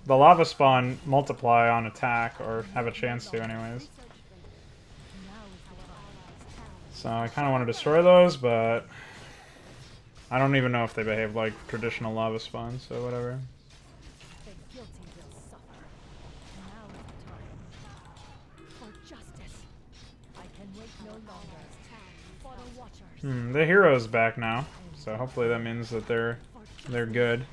The lava spawn multiply on attack, or have a chance to anyways. So I kind of want to destroy those, but I don't even know if they behave like traditional lava spawns, so whatever. The hero's back now, so hopefully that means that they're good.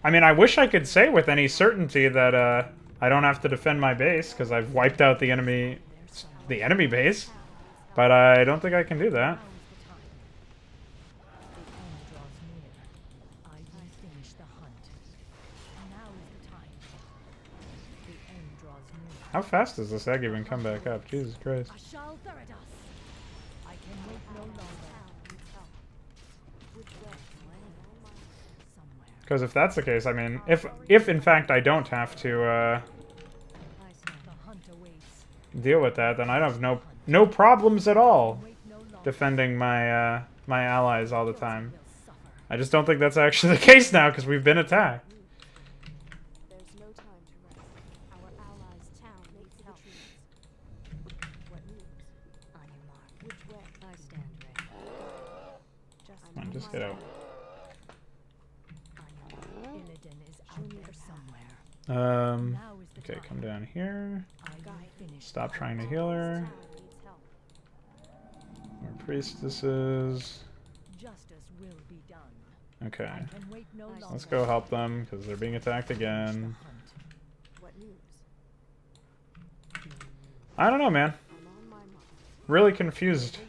I mean, I wish I could say with any certainty that I don't have to defend my base because I've wiped out the enemy base, but I don't think I can do that. How fast does this egg even come back up? Jesus Christ. Because if that's the case, I mean, if in fact I don't have to deal with that, then I'd have no problems at all defending my my allies all the time. I just don't think that's actually the case now because we've been attacked. Come on, just get out. Okay, come down here. Stop trying to heal her. More priestesses. Okay. Let's go help them, because they're being attacked again. I don't know, man. Really confused.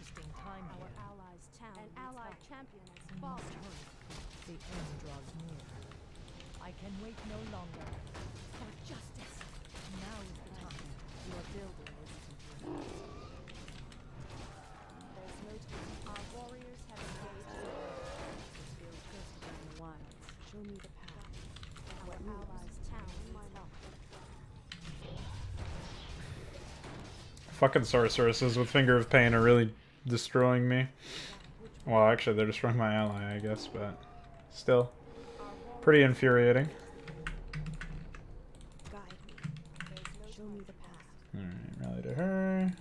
Fucking sorceresses with Finger of Pain are really destroying me. Well, actually, they're destroying my ally, I guess, but still. Pretty infuriating. Alright, rally to her.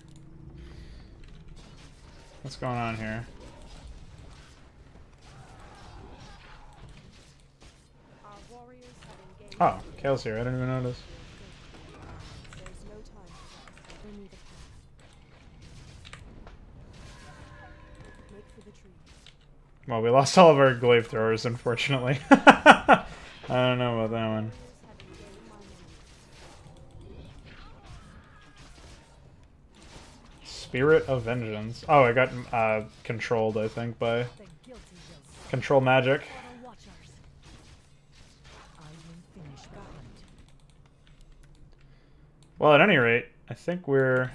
What's going on here? Oh, Kale's here. I didn't even notice. Well, we lost all of our glaive throwers, unfortunately. I don't know about that one. Spirit of Vengeance. Oh, I got controlled, I think, by control magic. Well, at any rate, I think we're...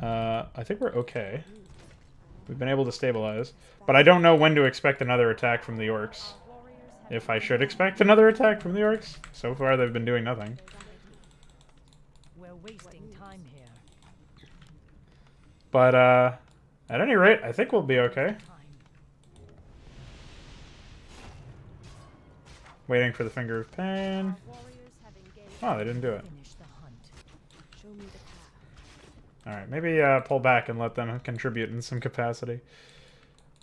I think we're okay. We've been able to stabilize. But I don't know when to expect another attack from the orcs. If I should expect another attack from the orcs. So far, they've been doing nothing. We're wasting time here. But, at any rate, I think we'll be okay. Waiting for the Finger of Pain. Oh, they didn't do it. Alright, maybe pull back and let them contribute in some capacity.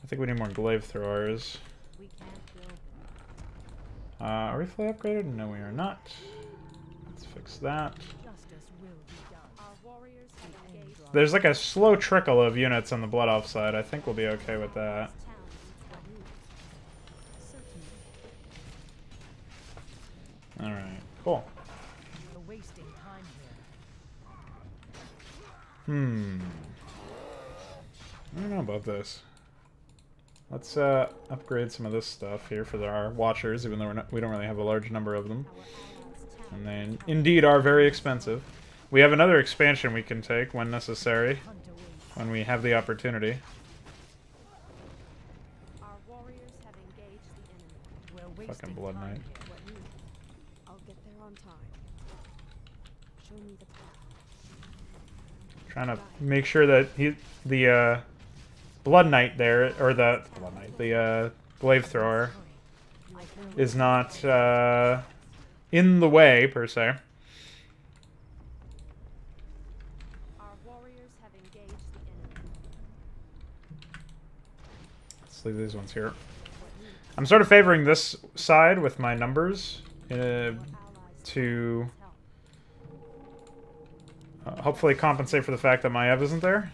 I think we need more glaive throwers. We can't build them. Are we fully upgraded? No, we are not. Let's fix that. Justice will be done. Our warriors have engaged. There's like a slow trickle of units on the Blood Elf side. I think we'll be okay with that. Alright, cool. We're wasting time here. I don't know about this. Let's upgrade some of this stuff here for our Watchers, even though we don't really have a large number of them. And they indeed are very expensive. We have another expansion we can take when necessary, when we have the opportunity. Our warriors have engaged the enemy. We're Fucking wasting Blood time Knight. here. I'll get there on time. Show me the path. Trying to make sure that the Blood Knight there, or the Blood Knight, the Glaive Thrower, is not in the way, per se. Our warriors have engaged the enemy. Let's leave these ones here. I'm sort of favoring this side with my numbers to hopefully compensate for the fact that Maiev isn't there.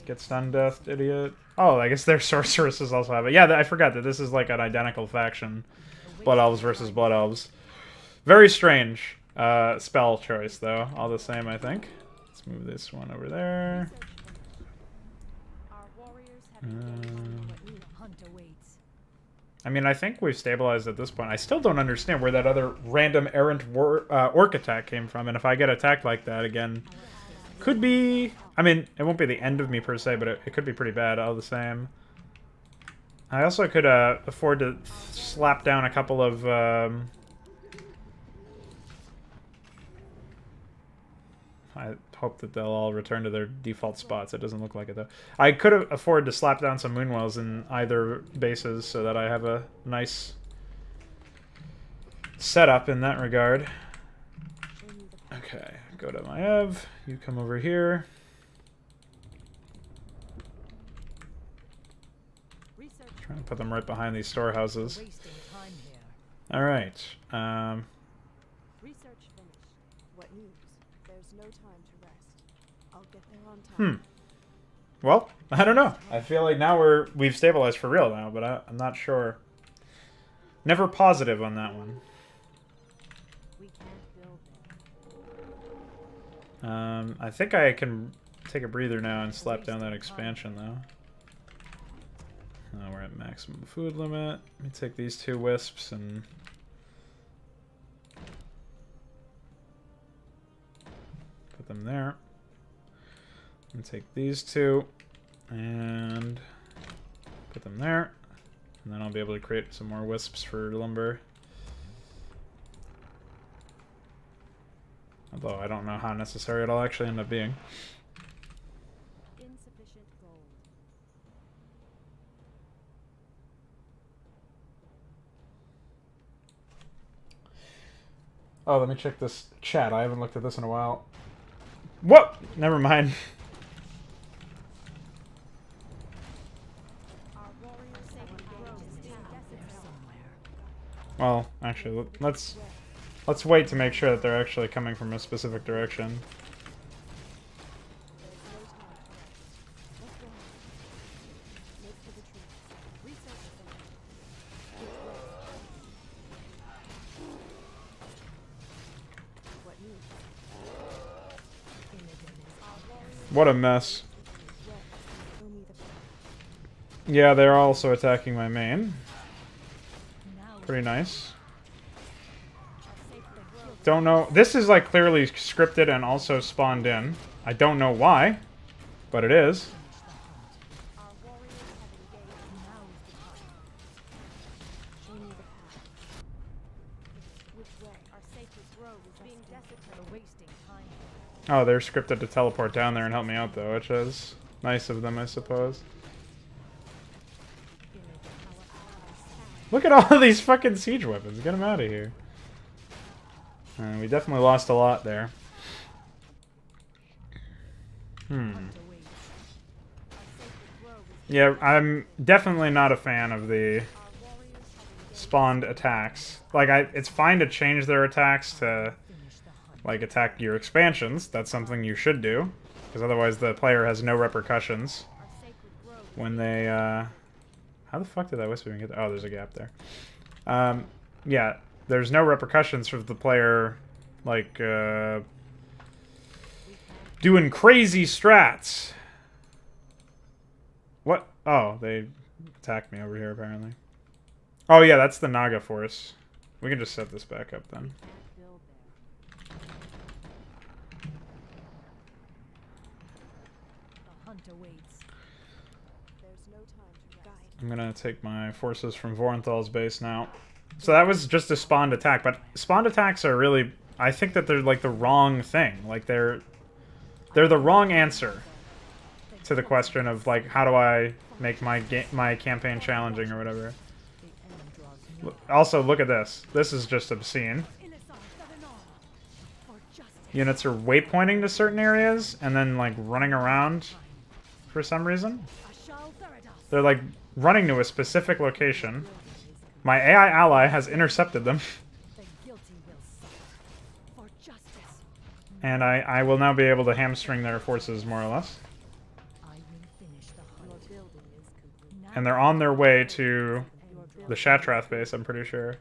Get stun death, idiot. Oh, I guess their sorceresses also have it. Yeah, I forgot that this is like an identical faction. Blood Elves versus Blood Elves. Very strange spell choice, though. All the same, I think. Let's move this one over there. I mean, I think we've stabilized at this point. I still don't understand where that other random errant orc attack came from, and if I get attacked like that again, could be... I mean, it won't be the end of me per se, but it could be pretty bad all the same. I also could afford to slap down a couple of... I hope that they'll all return to their default spots. It doesn't look like it, though. I could afford to slap down some Moonwells in either bases so that I have a nice setup in that regard. Okay, go to Maiev. You come over here. Trying to put them right behind these storehouses. Alright. Research finished. What news? There's no time to rest. I'll get there on time. Well, I don't know. I feel like now we've stabilized for real now, but I'm not sure. Never positive on that one. We can't build them. I think I can take a breather now and slap down that expansion, though. We're at maximum food limit. Let me take these two wisps and... put them there. And take these two and put them there. And then I'll be able to create some more wisps for lumber. Although I don't know how necessary it'll actually end up being. Insufficient gold. Oh, let me check this chat. I haven't looked at this in a while. Whoop! Never mind. Well, actually, let's wait to make sure that they're actually coming from a specific direction. What a mess. Yeah, they're also attacking my main. Pretty nice. Don't know. This is like clearly scripted and also spawned in. I don't know why, but it is. Oh, they're scripted to teleport down there and help me out, though, which is nice of them, I suppose. Look at all of these fucking siege weapons. Get them out of here. And we definitely lost a lot there. Yeah, I'm definitely not a fan of the spawned attacks. Like, it's fine to change their attacks to, like, attack your expansions. That's something you should do. Because otherwise the player has no repercussions when they, How the fuck did that Wisp Beam get there? Oh, there's a gap there. Yeah, there's no repercussions for the player, like, doing crazy strats. What? Oh, they attacked me over here, apparently. Oh, yeah, that's the Naga force. We can just set this back up, then. I'm gonna take my forces from Vorenthal's base now. So that was just a spawned attack, but spawned attacks are really... I think that they're, like, the wrong thing. Like, they're the wrong answer to the question of, like, how do I make my campaign challenging or whatever. Also, look at this. This is just obscene. Units are waypointing to certain areas and then, like, running around for some reason. They're, like, running to a specific location. My AI ally has intercepted them. And I will now be able to hamstring their forces, more or less. And they're on their way to the Shattrath base, I'm pretty sure.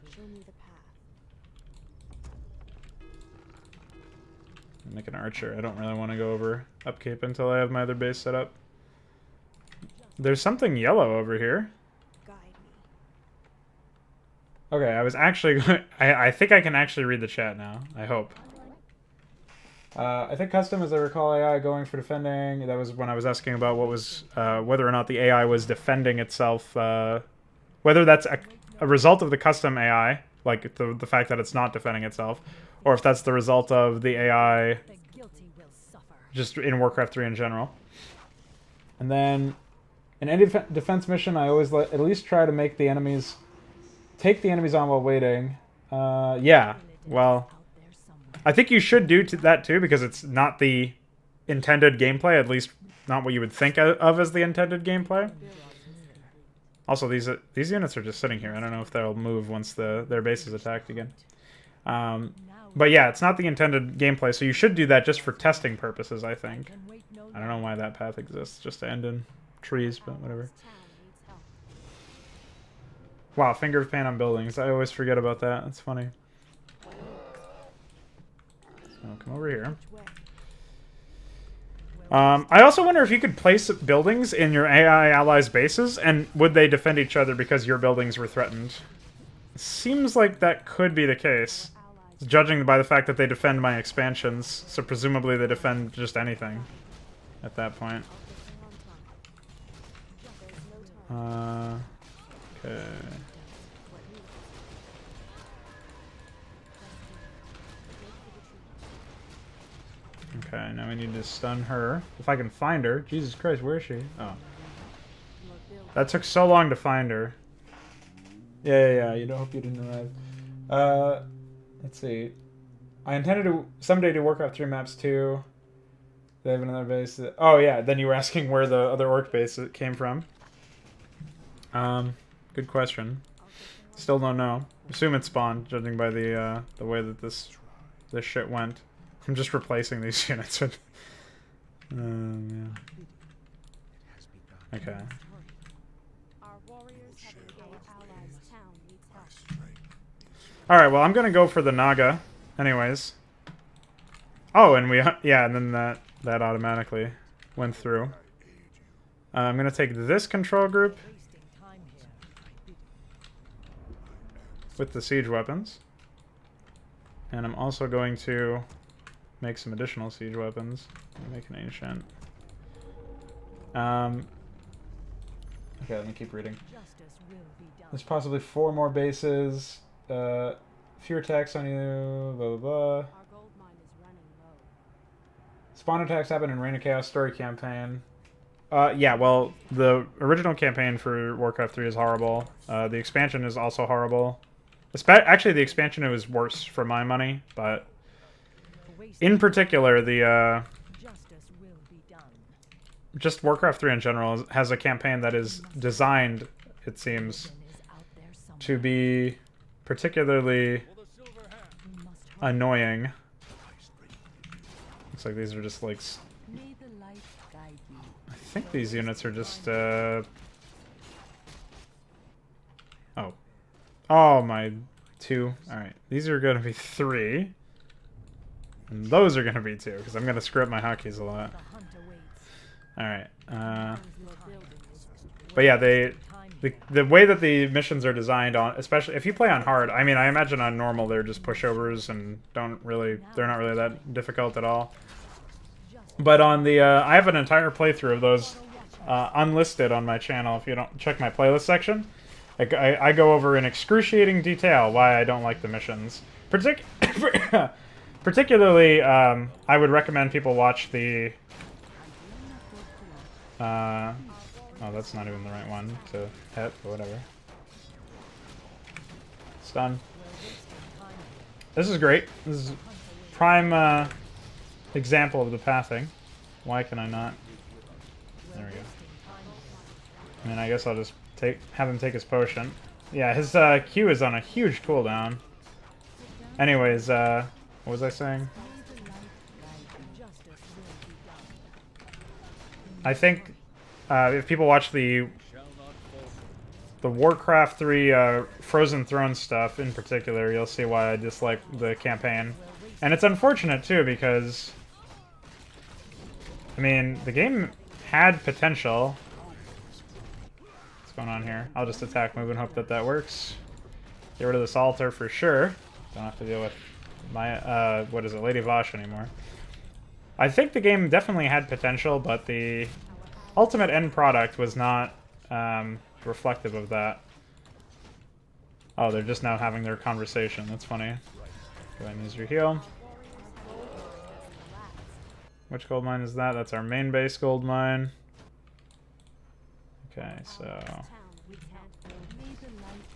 Make an archer. I don't really want to go over Upkeep until I have my other base set up. There's something yellow over here. Okay, I was actually... I think I can actually read the chat now. I hope. I think custom, as I recall, AI going for defending. That was when I was asking about what was... whether or not the AI was defending itself. Whether that's a result of the custom AI, like the fact that it's not defending itself, or if that's the result of the AI just in Warcraft 3 in general. And then... in any defense mission, I always at least try to make the enemies... take the enemies on while waiting. Yeah, well... I think you should do that too, because it's not the intended gameplay, at least not what you would think of as the intended gameplay. Also, these units are just sitting here. I don't know if they'll move once their base is attacked again. But yeah, it's not the intended gameplay, so you should do that just for testing purposes, I think. I don't know why that path exists, just to end in trees, but whatever. Wow, finger of pain on buildings. I always forget about that. That's funny. So, come over here. I also wonder if you could place buildings in your AI allies' bases, and would they defend each other because your buildings were threatened? Seems like that could be the case, judging by the fact that they defend my expansions, so presumably they defend just anything at that point. Okay. Okay, now we need to stun her. If I can find her. Jesus Christ, where is she? Oh. That took so long to find her. Yeah. You don't hope you didn't arrive. Let's see. I intended to someday do Warcraft 3 maps too. They have another base. Oh yeah, then you were asking where the other orc base came from. Good question. Still don't know. Assume it spawned, judging by the way that this shit went. I'm just replacing these units with... yeah. Okay. Alright, well, I'm gonna go for the Naga, anyways. Oh, and yeah, and then that automatically went through. I'm gonna take this control group with the siege weapons. And I'm also going to make some additional siege weapons. Make an ancient. Okay, let me keep reading. There's possibly 4 more bases. Fewer attacks on you. Blah blah blah. Spawn attacks happen in Reign of Chaos story campaign. Yeah, well, the original campaign for Warcraft 3 is horrible. The expansion is also horrible. Actually, the expansion was worse for my money, but in particular, the Justice will be done. just Warcraft 3 in general has a campaign that is designed, it seems, Is out there somewhere. to be particularly We must hurry. annoying. Looks like these are just like... May the light guide you. I think these units are just, Oh, my 2. Alright, these are going to be 3. And those are going to be 2, because I'm going to screw up my hotkeys a lot. The hunt awaits. Alright, Your building is but yeah, time. the way that the missions are designed on, especially if you play on hard, I mean, I imagine on normal they're just pushovers and they're not really that difficult at all. But on the, I have an entire playthrough of those unlisted on my channel. If you don't check my playlist section, I go over in excruciating detail why I don't like the missions. Particularly, I would recommend people watch the... oh, that's not even the right one to hit, but whatever. Stun. This is great. This is prime example of the pathing. Why can I not? There we go. I mean, I guess I'll just have him take his potion. Yeah, his Q is on a huge cooldown. Anyways, what was I saying? I think if people watch the Warcraft 3 Frozen Throne stuff in particular, you'll see why I dislike the campaign. And it's unfortunate too, because I mean, the game had potential. What's going on here? I'll just attack, move, and hope that that works. Get rid of this altar for sure. Don't have to deal with my, what is it, Lady Vosh anymore. I think the game definitely had potential, but the ultimate end product was not reflective of that. Oh, they're just now having their conversation. That's funny. Go ahead and use your heal. Which gold mine is that? That's our main base gold mine. Okay, so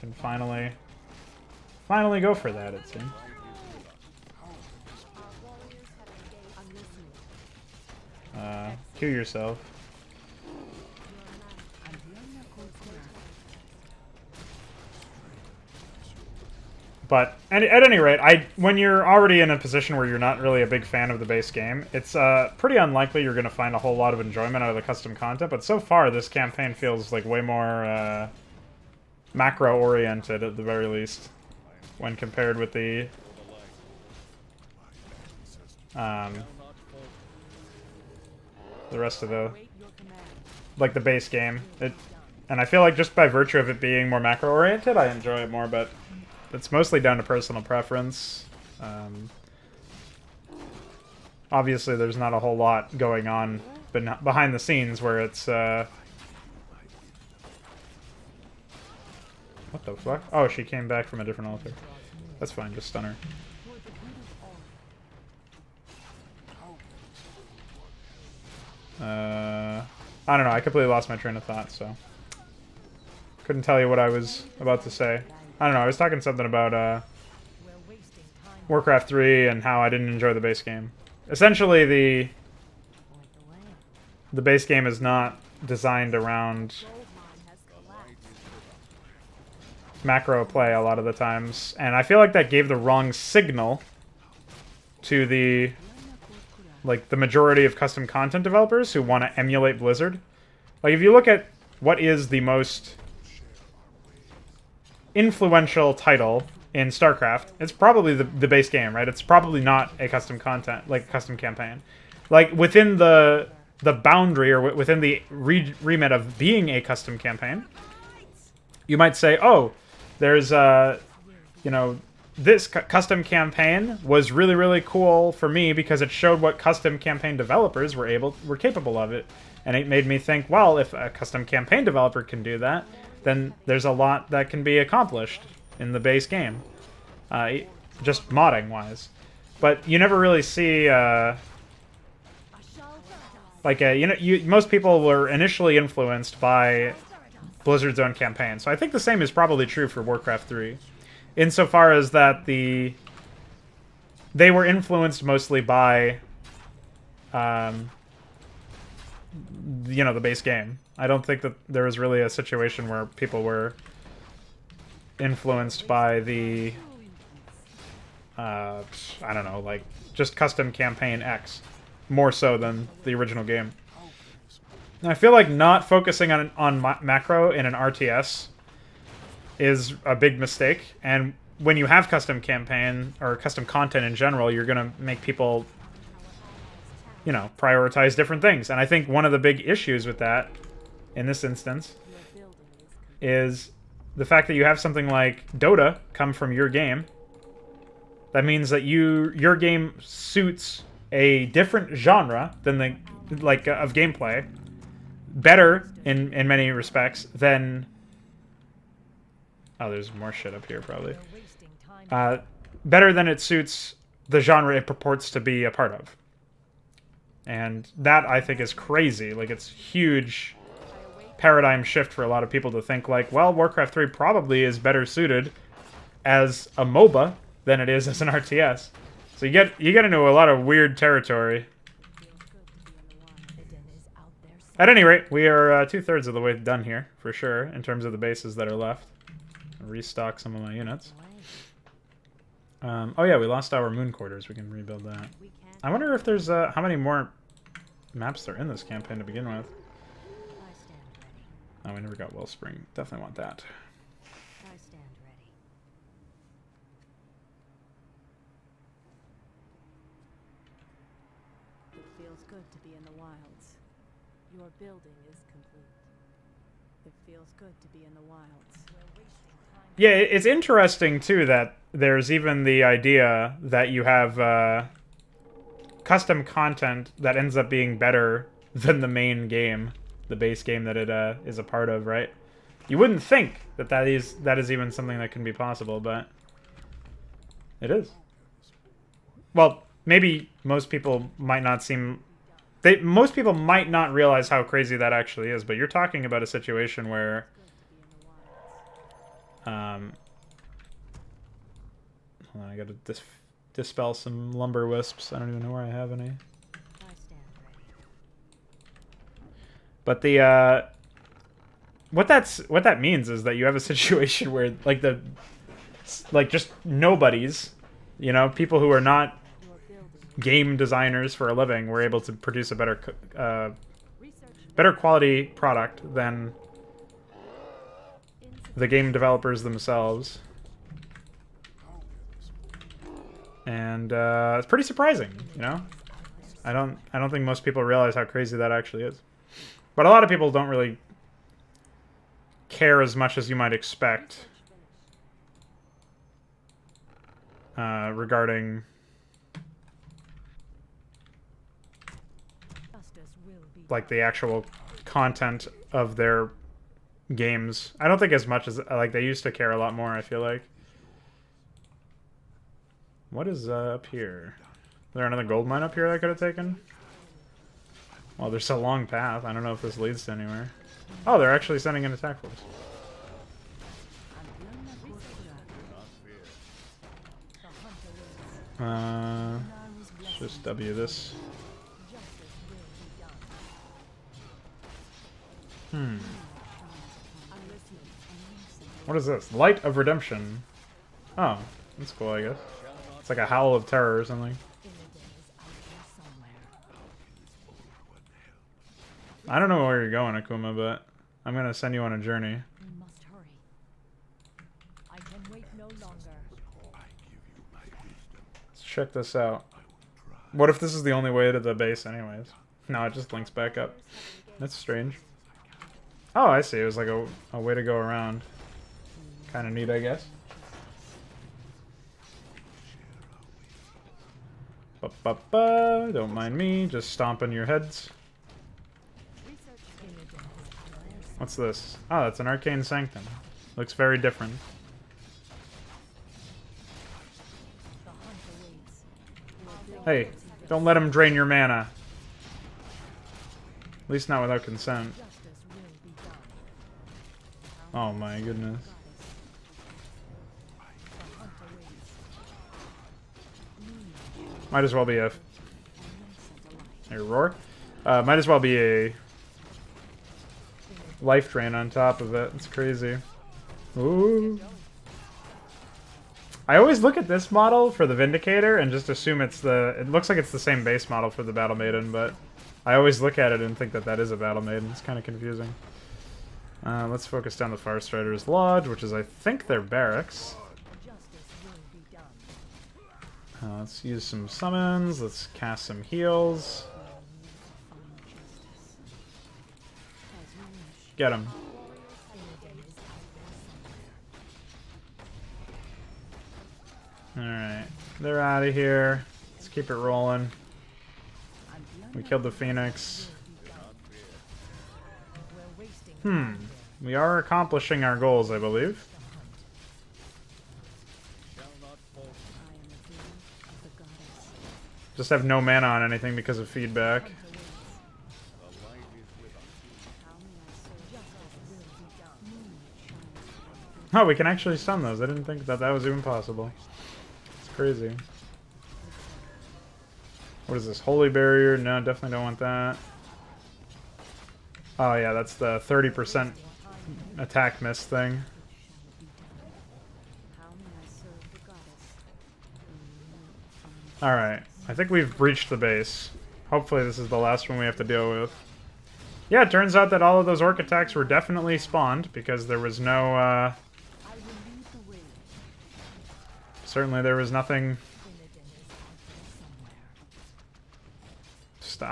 can finally go for that, it seems. Kill yourself. But at any rate, when you're already in a position where you're not really a big fan of the base game, it's pretty unlikely you're going to find a whole lot of enjoyment out of the custom content. But so far, this campaign feels like way more macro-oriented at the very least, when compared with the rest of the the base game. And I feel like just by virtue of it being more macro-oriented, I enjoy it more. But it's mostly down to personal preference. Obviously, there's not a whole lot going on behind the scenes where it's... what the fuck? Oh, she came back from a different altar. That's fine, just stun her. I don't know, I completely lost my train of thought, so... Couldn't tell you what I was about to say. I don't know, I was talking something about Warcraft 3 and how I didn't enjoy the base game. Essentially, the base game is not designed around macro play a lot of the times, and I feel like that gave the wrong signal to the majority of custom content developers who want to emulate Blizzard. Like, if you look at what is the most influential title in StarCraft, it's probably the base game, right? It's probably not a custom content, like a custom campaign. Like, within the boundary, or within the remit of being a custom campaign, you might say, oh, there's, you know, this custom campaign was really, really cool for me because it showed what custom campaign developers were capable of it. And it made me think, well, if a custom campaign developer can do that, then there's a lot that can be accomplished in the base game, just modding-wise. But you never really see, most people were initially influenced by Blizzard's own campaign. So I think the same is probably true for Warcraft 3. insofar as that they were influenced mostly by, you know, the base game. I don't think that there was really a situation where people were influenced by the, I don't know, like, just custom campaign X, more so than the original game. And I feel like not focusing on macro in an RTS is a big mistake, and when you have custom campaign, or custom content in general, you're gonna make people, you know, prioritize different things. And I think one of the big issues with that, in this instance, is the fact that you have something like Dota come from your game. That means that your game suits a different genre than the, like, of gameplay, better in many respects than... Oh, there's more shit up here, probably. Better than it suits the genre it purports to be a part of. And that, I think, is crazy. Like, it's huge paradigm shift for a lot of people to think, like, well, Warcraft 3 probably is better suited as a MOBA than it is as an RTS. So you get into a lot of weird territory. At any rate, we are 2/3 of the way done here, for sure, in terms of the bases that are left. Restock some of my units. Oh yeah, we lost our moon quarters. We can rebuild that. I wonder if there's how many more maps there are in this campaign to begin with. Oh, we never got Wellspring. Definitely want that. I stand ready. It feels good to be in the wilds. Your building is complete. It feels good to be in the wilds. Yeah, it's interesting, too, that there's even the idea that you have custom content that ends up being better than the main game, the base game that it is a part of, right? You wouldn't think that that is even something that can be possible, but it is. Well, maybe most people might not seem... most people might not realize how crazy that actually is, but you're talking about a situation where... hold on, I gotta dispel some lumber wisps. I don't even know where I have any. But the what that means is that you have a situation where like just nobodies, you know, people who are not game designers for a living, were able to produce a better quality product than the game developers themselves. And it's pretty surprising, you know? I don't think most people realize how crazy that actually is. But a lot of people don't really care as much as you might expect regarding like the actual content of their games. I don't think as much as like they used to care a lot more, I feel like. What is up here? Is there another gold mine up here that I could have taken? Well, there's a long path. I don't know if this leads to anywhere. Oh, they're actually sending an attack force. Let's just W this. What is this? Light of Redemption. Oh, that's cool, I guess. It's like a howl of terror or something. I don't know where you're going, Akuma, but I'm gonna send you on a journey. We must hurry. I can wait no longer. Let's check this out. What if this is the only way to the base anyways? No, it just links back up. That's strange. Oh, I see. It was like a way to go around. Kind of neat, I guess. Ba-ba-ba. Don't mind me. Just stomping your heads. What's this? Oh, that's an Arcane Sanctum. Looks very different. Hey, don't let him drain your mana. At least not without consent. Oh my goodness. Might as well be a roar. Might as well be a life drain on top of it. It's crazy. Ooh. I always look at this model for the Vindicator and just assume it's the... It looks like it's the same base model for the Battle Maiden, but I always look at it and think that that is a Battle Maiden. It's kind of confusing. Let's focus down the Farstrider's Lodge, which is, I think, their barracks. Let's use some summons. Let's cast some heals. Get him. Alright, they're out of here. Let's keep it rolling. We killed the Phoenix. We are accomplishing our goals, I believe. Just have no mana on anything because of feedback. Oh, we can actually stun those. I didn't think that that was even possible. It's crazy. What is this? Holy Barrier? No, definitely don't want that. Oh yeah, that's the 30% attack miss thing. Alright, I think we've reached the base. Hopefully this is the last one we have to deal with. Yeah, it turns out that all of those orc attacks were definitely spawned, because there was no, certainly there was nothing... Just,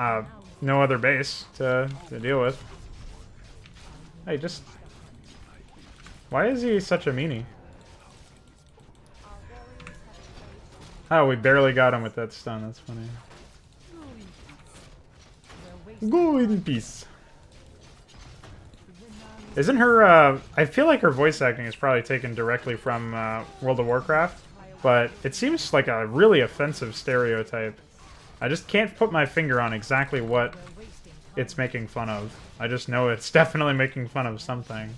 no other base to deal with. Hey, just... Why is he such a meanie? Oh, we barely got him with that stun. That's funny. Go in peace. Isn't her, I feel like her voice acting is probably taken directly from World of Warcraft, but it seems like a really offensive stereotype. I just can't put my finger on exactly what it's making fun of. I just know it's definitely making fun of something.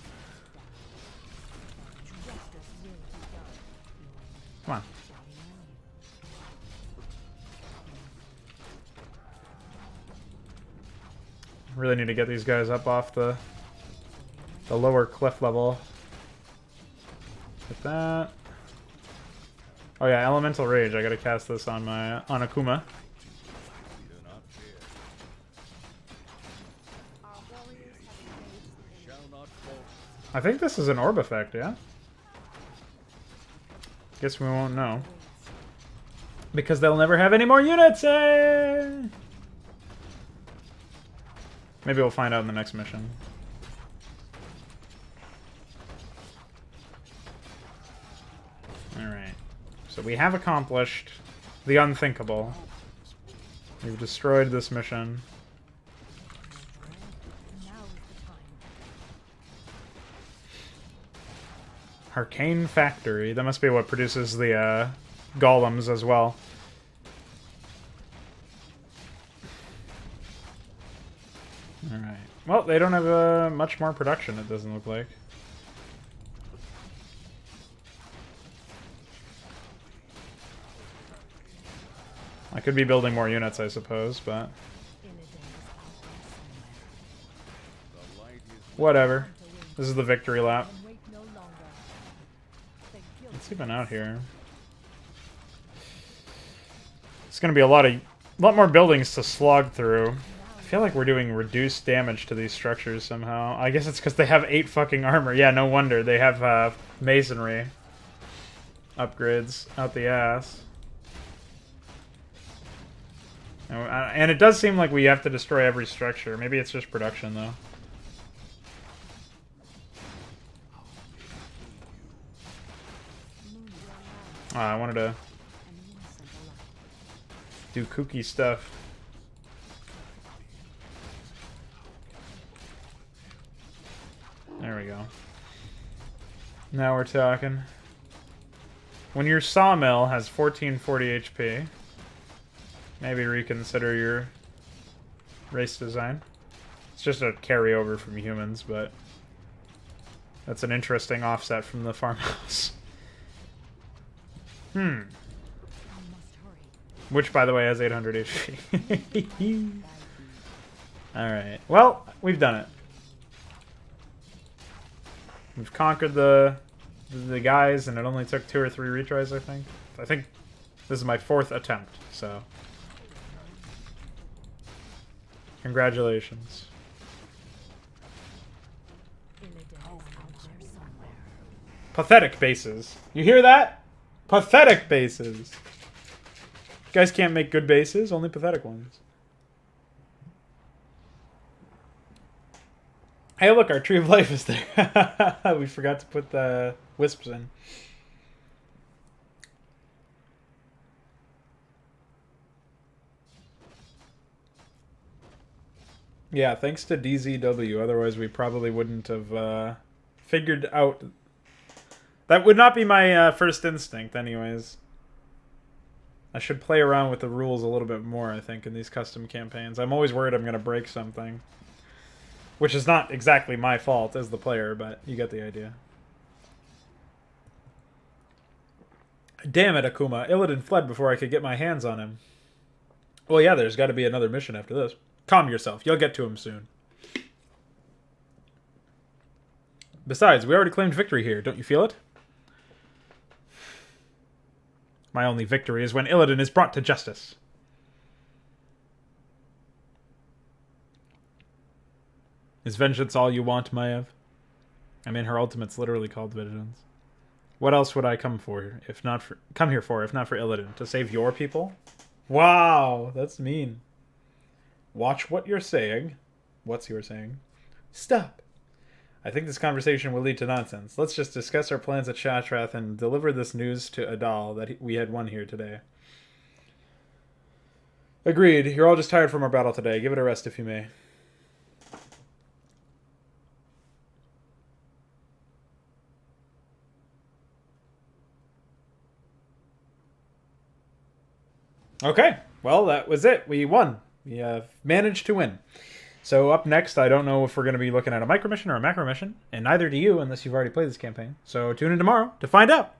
Come on. Really need to get these guys up off the lower cliff level. Get that. Oh yeah, Elemental Rage. I gotta cast this on my Akuma. I think this is an orb effect, yeah? Guess we won't know. Because they'll never have any more units! Eh? Maybe we'll find out in the next mission. Alright. So we have accomplished the unthinkable. We've destroyed this mission. Arcane Factory. That must be what produces the golems as well. Alright. Well, they don't have much more production, it doesn't look like. I could be building more units, I suppose, but... Whatever. This is the victory lap. What's even out here? It's gonna be a lot more buildings to slog through. I feel like we're doing reduced damage to these structures somehow. I guess it's because they have 8 fucking armor. Yeah, no wonder. They have masonry upgrades out the ass. And it does seem like we have to destroy every structure. Maybe it's just production, though. I wanted to do kooky stuff. There we go. Now we're talking. When your sawmill has 1440 HP, maybe reconsider your race design. It's just a carryover from humans, but that's an interesting offset from the farmhouse. Which, by the way, has 800 HP. Alright. Well, we've done it. We've conquered the guys, and it only took 2 or 3 retries, I think. I think this is my 4th attempt, so... Congratulations. Pathetic bases. You hear that? Pathetic bases. You guys can't make good bases, only pathetic ones. Hey, look, our Tree of Life is there. We forgot to put the wisps in. Yeah, thanks to DZW. Otherwise, we probably wouldn't have figured out... That would not be my first instinct, anyways. I should play around with the rules a little bit more, I think, in these custom campaigns. I'm always worried I'm going to break something. Which is not exactly my fault as the player, but you get the idea. Damn it, Akuma. Illidan fled before I could get my hands on him. Well, yeah, there's got to be another mission after this. Calm yourself. You'll get to him soon. Besides, we already claimed victory here. Don't you feel it? My only victory is when Illidan is brought to justice. Is vengeance all you want, Maiev? I mean, her ultimate's literally called vengeance. What else would I come for, if not for Illidan? To save your people? Wow, that's mean. Watch what you're saying. What's you're saying? Stop. I think this conversation will lead to nonsense. Let's just discuss our plans at Shattrath and deliver this news to Adal that we had won here today. Agreed. You're all just tired from our battle today. Give it a rest if you may. Okay. Well, that was it. We won. We managed to win. So up next, I don't know if we're going to be looking at a micro mission or a macro mission, and neither do you unless you've already played this campaign. So tune in tomorrow to find out.